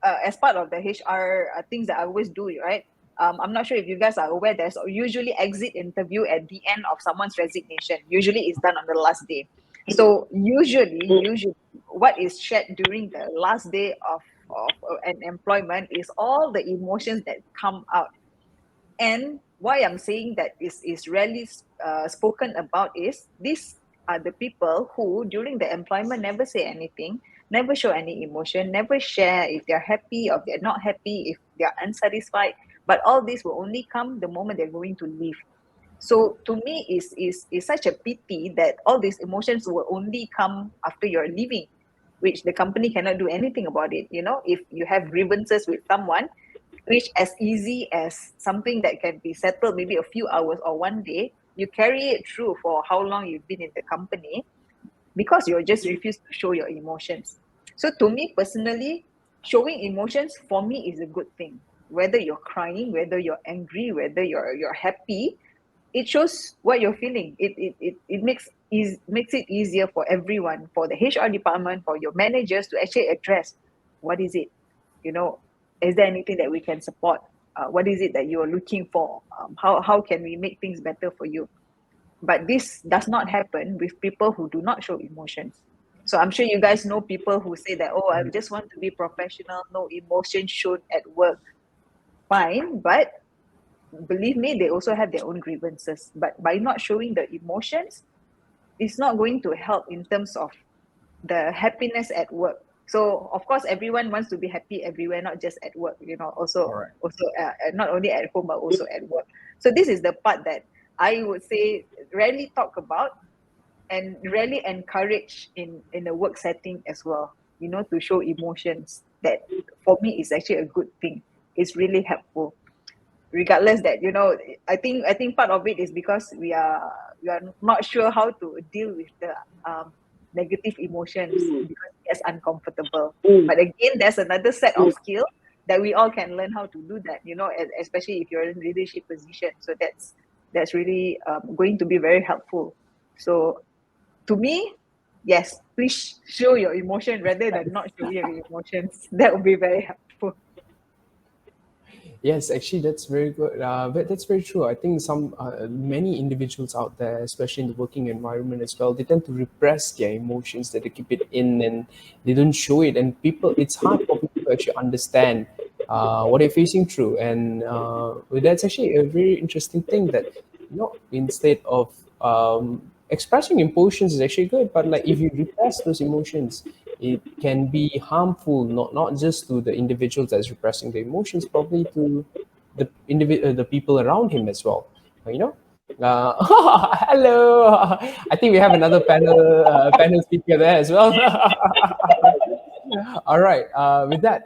as part of the HR things that I always do, right? I'm not sure if you guys are aware. There's usually exit interview at the end of someone's resignation. Usually, it's done on the last day. So usually, what is shared during the last day of an employment is all the emotions that come out. And why I'm saying that is rarely spoken about is these are the people who during the employment never say anything, never show any emotion, never share if they're happy or if they're not happy, if they're unsatisfied. But all this will only come the moment they're going to leave. So to me, is such a pity that all these emotions will only come after you're leaving, which the company cannot do anything about it. If you have grievances with someone, which as easy as something that can be settled maybe a few hours or one day, you carry it through for how long you've been in the company because you just refuse to show your emotions. So to me personally, showing emotions for me is a good thing. Whether you're crying, whether you're angry, whether you're happy, it shows what you're feeling. It makes it easier for everyone, for the HR department, for your managers to actually address what is it, you know, is there anything that we can support? What is it that you're looking for? How can we make things better for you? But this does not happen with people who do not show emotions. So I'm sure you guys know people who say that, oh, I just want to be professional, no emotion shown at work. Fine, but believe me, they also have their own grievances. But by not showing the emotions, it's not going to help in terms of the happiness at work. So of course, everyone wants to be happy everywhere, not just at work. You know, All right. also not only at home but also at work. So this is the part that I would say rarely talk about and rarely encourage in a work setting as well. You know, to show emotions. That for me is actually a good thing. It's really helpful regardless that, you know, I think part of it is because we are not sure how to deal with the negative emotions because it's uncomfortable. But again, there's another set of skill that we all can learn how to do that, you know, especially if you're in leadership position. So that's really going to be very helpful. So to me, yes, please show your emotion rather than not showing your emotions. That would be very helpful. Yes, actually, that's very good. But that's very true. I think many individuals out there, especially in the working environment as well, they tend to repress their emotions, that they keep it in and they don't show it. And it's hard for people to actually understand what they're facing through. And that's actually a very interesting thing that, instead of expressing emotions is actually good, but like if you repress those emotions, it can be harmful, not just to the individuals that's repressing the emotions, probably to the people around him as well. You know. Hello. I think we have another panel speaker there as well. All right. With that,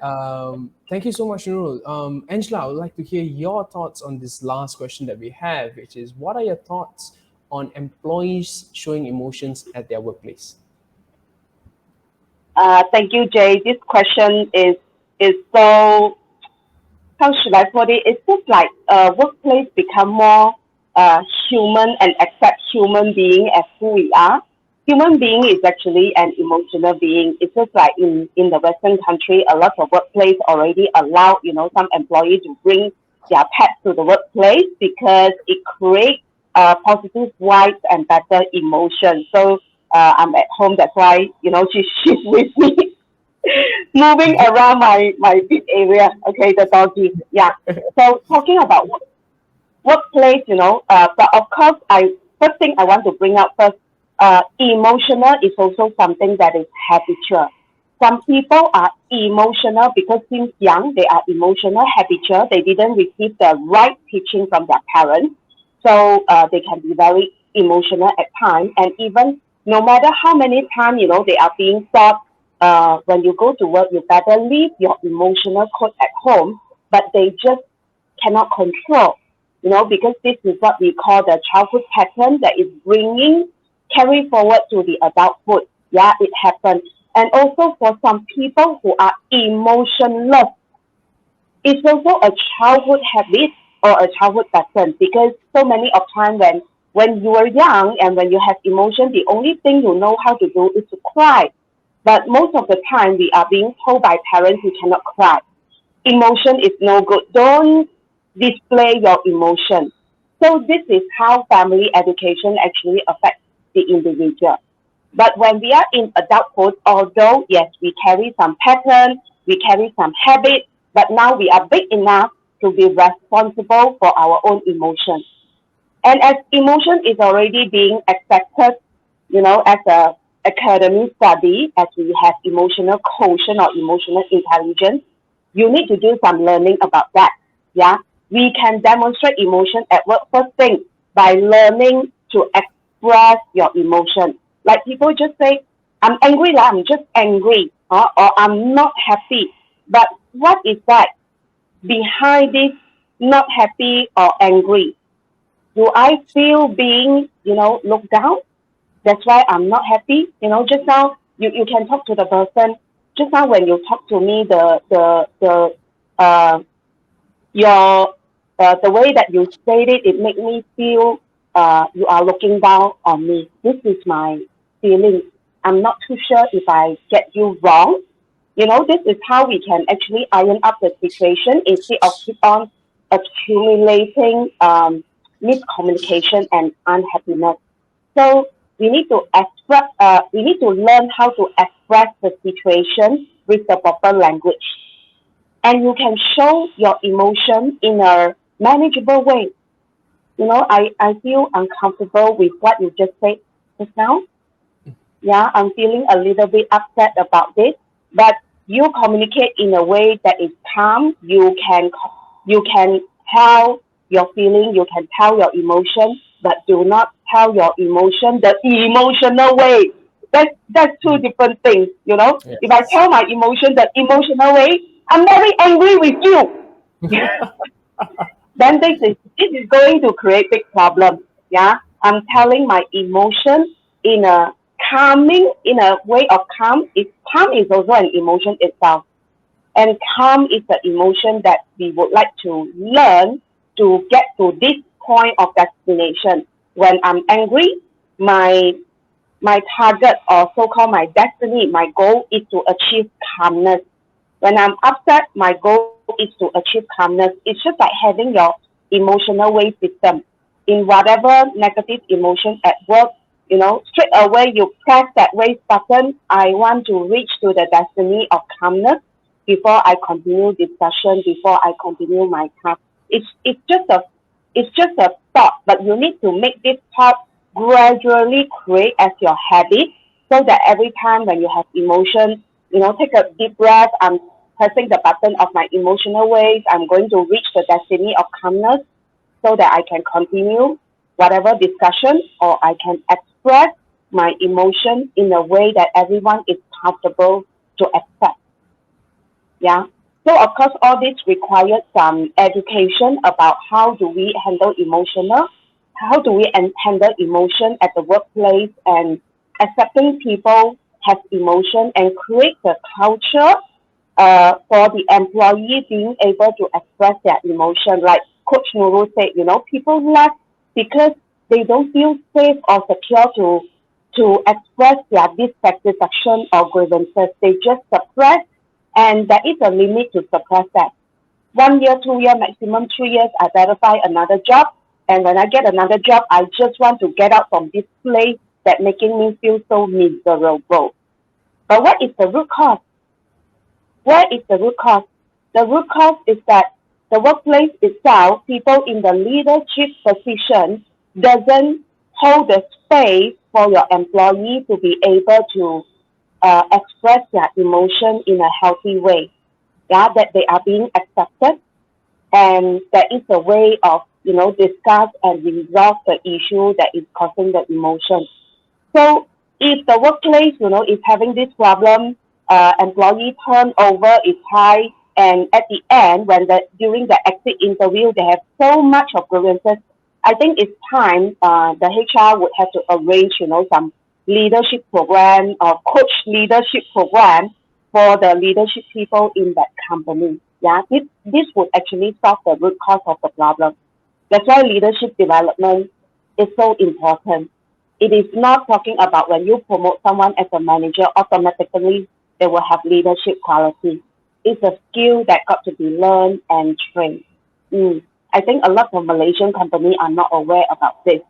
thank you so much, Nurul. Angela, I would like to hear your thoughts on this last question that we have, which is, what are your thoughts on employees showing emotions at their workplace? Thank you, Jay. This question is so, how should I put it? It's just like workplace become more human and accept human being as who we are. Human being is actually an emotional being. It's just like in the Western country, a lot of workplace already allow, some employees to bring their pets to the workplace because it creates positive vibes and better emotions. So I'm at home, that's why, she's with me. Moving around my big area. Okay, the doggy. Yeah. So talking about workplace, but of course, first thing I want to bring up first, emotional is also something that is habitual. Some people are emotional because since young they are emotional habitual. They didn't receive the right teaching from their parents, so they can be very emotional at times. And even no matter how many times they are being taught, when you go to work, you better leave your emotional code at home. But they just cannot control, because this is what we call the childhood pattern that is bringing carry forward to the adulthood. Yeah, it happens. And also for some people who are emotionless, it's also a childhood habit or a childhood pattern because so many of time when you are young and when you have emotion, the only thing you know how to do is to cry. But most of the time we are being told by parents you cannot cry. Emotion is no good. Don't display your emotion. So this is how family education actually affects the individual. But when we are in adulthood, although yes, we carry some pattern, we carry some habit, but now we are big enough to be responsible for our own emotions. And as emotion is already being accepted, as a academic study, as we have emotional quotient or emotional intelligence, you need to do some learning about that. Yeah, we can demonstrate emotion at work first thing by learning to express your emotion. Like people just say, "I'm angry, I'm just angry," or "I'm not happy." But what is that? behind this not happy or angry? Do I feel being, looked down? That's why I'm not happy. Just now you can talk to the person. Just now when you talk to me, uh your the way that you said it, it made me feel you are looking down on me. This is my feeling. I'm not too sure if I get you wrong. This is how we can actually iron up the situation instead of keep on accumulating miscommunication and unhappiness. So we need to express. We need to learn how to express the situation with the proper language, and you can show your emotion in a manageable way. I feel uncomfortable with what you just said just now. Yeah, I'm feeling a little bit upset about this, but you communicate in a way that is calm. You can tell your feeling, you can tell your emotion, but do not tell your emotion the emotional way. That's two different things. If I Yes. tell my emotion the emotional way, I'm very angry with you. Then this is going to create big problems. Yeah, I'm telling my emotion in a in a way of calm. Calm is also an emotion itself, and calm is the emotion that we would like to learn to get to this point of destination. When I'm angry, my my target, or so-called my destiny, my goal is to achieve calmness. When I'm upset, my goal is to achieve calmness. It's just like having your emotional wave system. In whatever negative emotion at work, straight away you press that wave button. I want to reach to the destiny of calmness before I continue discussion, before I continue my task. It's just a thought, but you need to make this thought gradually create as your habit, so that every time when you have emotion, take a deep breath. I'm pressing the button of my emotional wave. I'm going to reach the destiny of calmness so that I can continue whatever discussion, or I can express my emotion in a way that everyone is comfortable to accept. Yeah. So of course, all this requires some education about how do we handle handle emotion at the workplace, and accepting people have emotion, and create the culture for the employee being able to express their emotion. Like Coach Nurul said, people left because they don't feel safe or secure to express their dissatisfaction or grievances. They just suppress, and there is a limit to suppress that. 1 year, 2 year, maximum 3 years, I better find another job. And when I get another job, I just want to get out from this place that making me feel so miserable. But what is the root cause? Where is the root cause? The root cause is that the workplace itself, people in the leadership position, doesn't hold the space for your employee to be able to express their emotion in a healthy way. Yeah, that they are being accepted, and there is a way of discuss and resolve the issue that is causing the emotion. So if the workplace, is having this problem, employee turnover is high, and at the end, during the exit interview, they have so much of grievances. I think it's time the HR would have to arrange, some leadership program or coach leadership program for the leadership people in that company. Yeah, this would actually solve the root cause of the problem. That's why leadership development is so important. It is not talking about when you promote someone as a manager, automatically they will have leadership quality. It's a skill that got to be learned and trained. Mm. I think a lot of Malaysian companies are not aware about this.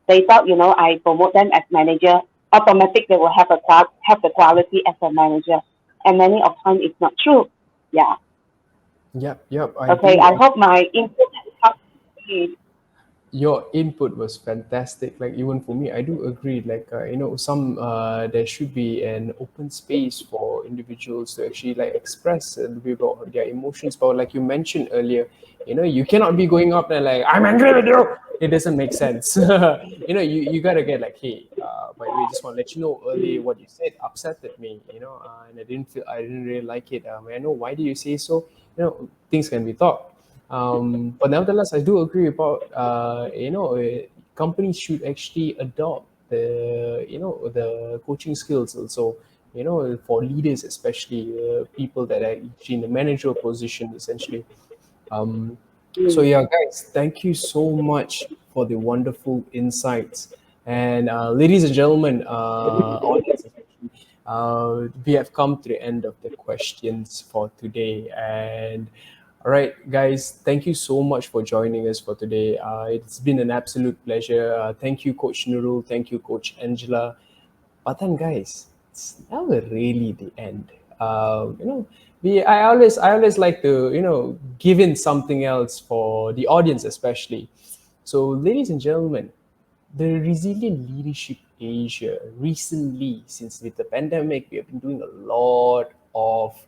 They thought, I promote them as manager, automatic they will have the quality as a manager. And many of time it's not true. Yeah. Yep, I Okay, do. I hope my input has helped you. Your input was fantastic. Like even for me, I do agree. Like some there should be an open space for individuals to actually like express a little bit about their emotions. But like you mentioned earlier, you cannot be going up and like I'm angry with you. It doesn't make sense. You gotta get like, hey, By the way, just want to let you know earlier what you said upsetted me, and I didn't really like it. May I know why do you say so? Things can be thought. But nevertheless, I do agree about, companies should actually adopt the coaching skills also, for leaders, especially people that are actually in the managerial position, essentially. Um, so yeah, guys, thank you so much for the wonderful insights. And ladies and gentlemen, audience, especially, we have come to the end of the questions for today. And all right, guys, thank you so much for joining us for today. It's been an absolute pleasure. Thank you, Coach Nurul. Thank you, Coach Angela. But then, guys, it's never really the end. I always like to give in something else for the audience, especially. So, ladies and gentlemen, the Resilient Leadership Asia recently, since with the pandemic, we have been doing a lot of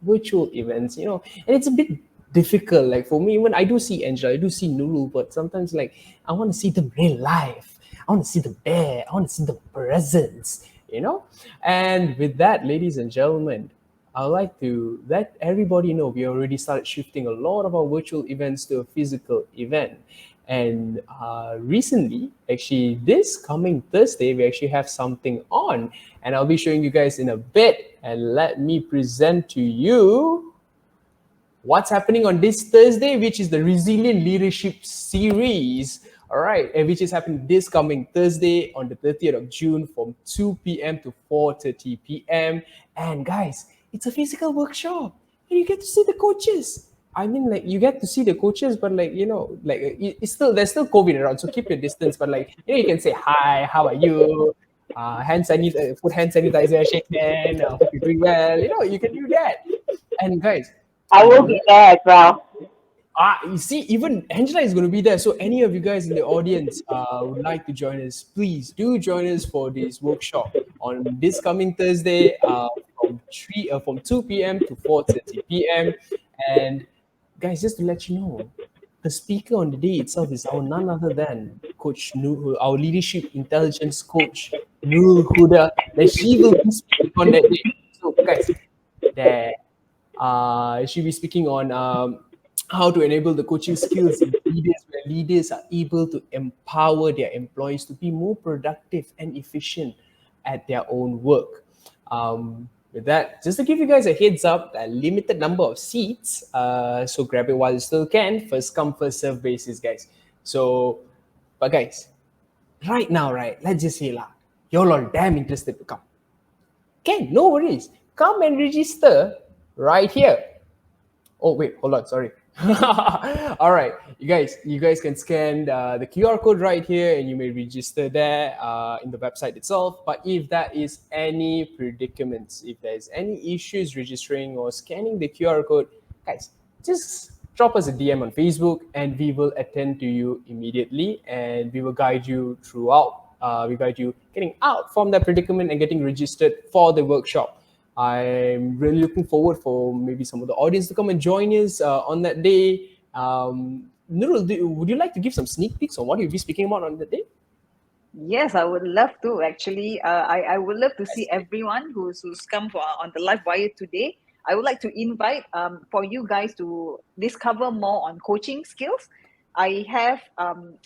virtual events, and it's a bit difficult. Like for me, when I do see Angela, I do see Nurul, but sometimes like I want to see them real life. I want to see them there. I want to see the presence. And with that, ladies and gentlemen, I'd like to let everybody know we already started shifting a lot of our virtual events to a physical event. And recently, actually, this coming Thursday, we actually have something on, and I'll be showing you guys in a bit. And let me present to you what's happening on this Thursday, which is the Resilient Leadership Series. All right, and which is happening this coming Thursday on the 30th of June from 2 p.m. to 4:30 p.m. And guys, it's a physical workshop, and you get to see the coaches. I mean, like you get to see the coaches, but like it's still there's still COVID around, so keep your distance. But like you can say hi, how are you? Put hand sanitizer, shake hand. Hope you're doing well. You can do that. And guys, I will be there as well. you see, even Angela is going to be there. So, any of you guys in the audience would like to join us, please do join us for this workshop on this coming Thursday from 2 p.m. to 4:30 p.m. And guys, just to let you know, the speaker on the day itself is none other than our leadership intelligence coach, Nurulhuda. That she will be speaking on that day. So, guys, there she'll be speaking on how to enable the coaching skills in leaders, where leaders are able to empower their employees to be more productive and efficient at their own work. With that, just to give you guys a heads up, a limited number of seats. So grab it while you still can. First come, first serve basis, guys. So, but guys, right now, right, let's just say lah, you're all damn interested to come. Okay, no worries. Come and register right here. Oh wait, hold on, sorry. All right, you guys can scan the QR code right here, and you may register there in the website itself. But if there is any predicaments, if there's any issues registering or scanning the QR code, guys, just drop us a DM on Facebook, and we will attend to you immediately, and we will guide you throughout. We guide you getting out from that predicament and getting registered for the workshop. I'm really looking forward for maybe some of the audience to come and join us on that day. Nurul, would you like to give some sneak peeks on what you'll be speaking about on that day? Yes, I would love to actually. I would love to see everyone who's come on the live wire today. I would like to invite for you guys to discover more on coaching skills. I have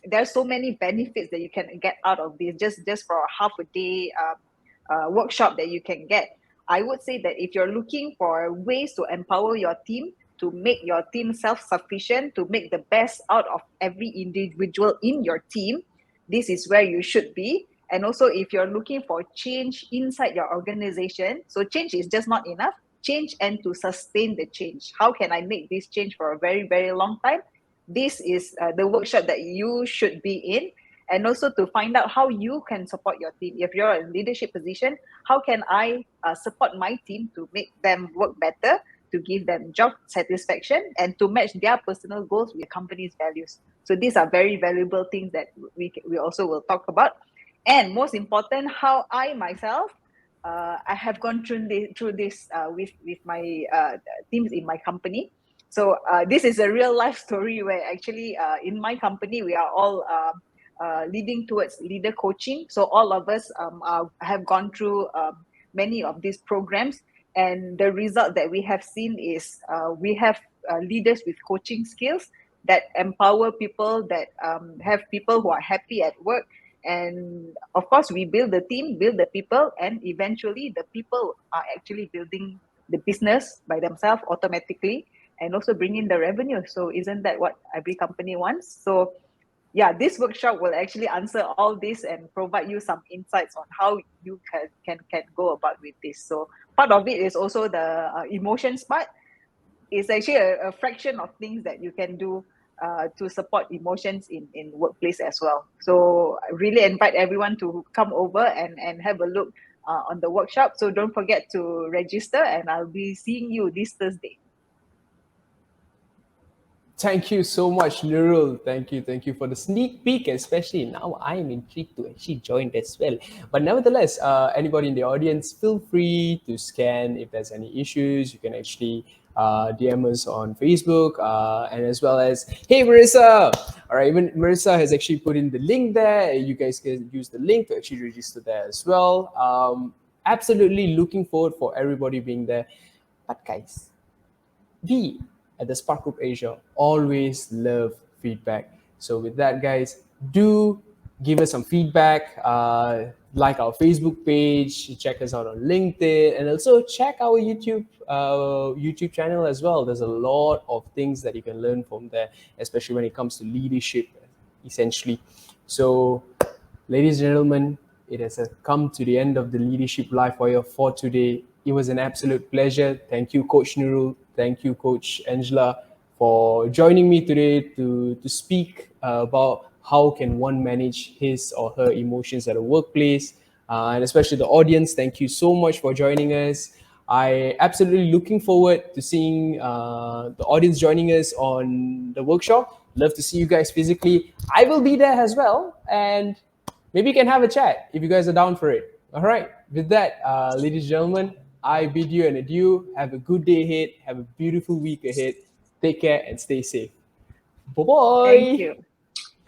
there's so many benefits that you can get out of this just for a half a day workshop that you can get. I would say that if you're looking for ways to empower your team, to make your team self-sufficient, to make the best out of every individual in your team, this is where you should be. And also, if you're looking for change inside your organization, so change is just not enough. Change and to sustain the change. How can I make this change for a very, very long time? This is the workshop that you should be in. And also to find out how you can support your team. If you're in leadership position, how can I support my team to make them work better, to give them job satisfaction, and to match their personal goals with the company's values. So these are very valuable things that we also will talk about. And most important, how I myself, I have gone through this with my teams in my company. So this is a real life story where actually in my company, we are all leading towards leader coaching. So all of us have gone through many of these programs, and the result that we have seen is we have leaders with coaching skills that empower people, that have people who are happy at work. And of course, we build the team, build the people, and eventually the people are actually building the business by themselves automatically, and also bring in the revenue. So isn't that what every company wants? So yeah, this workshop will actually answer all this and provide you some insights on how you can go about with this. So part of it is also the emotions part. It's actually a fraction of things that you can do to support emotions in workplace as well. So I really invite everyone to come over and have a look on the workshop. So don't forget to register, and I'll be seeing you this Thursday. Thank you so much, Nurul. Thank you for the sneak peek, especially now I am intrigued to actually join as well. But nevertheless, anybody in the audience, feel free to scan if there's any issues. You can actually DM us on Facebook, and as well as, hey Marissa! All right, even Marissa has actually put in the link there. You guys can use the link to actually register there as well. Absolutely looking forward for everybody being there. But guys, we at the Spark Group Asia always love feedback. So with that, guys, do give us some feedback. Like our Facebook page, check us out on LinkedIn, and also check our YouTube channel as well. There's a lot of things that you can learn from there, especially when it comes to leadership, essentially. So, ladies and gentlemen, it has come to the end of the Leadership Live Wire for today. It was an absolute pleasure. Thank you, Coach Nurul. Thank you, Coach Angela, for joining me today to speak about how can one manage his or her emotions at a workplace. And especially the audience, thank you so much for joining us. I absolutely looking forward to seeing the audience joining us on the workshop. Love to see you guys physically. I will be there as well, and maybe you can have a chat if you guys are down for it. All right. With that, ladies and gentlemen, I bid you an adieu. Have a good day ahead. Have a beautiful week ahead. Take care and stay safe. Bye Thank bye. you.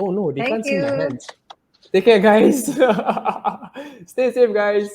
Oh no, they Thank can't see my you. hands. Take care, guys. Stay safe, guys.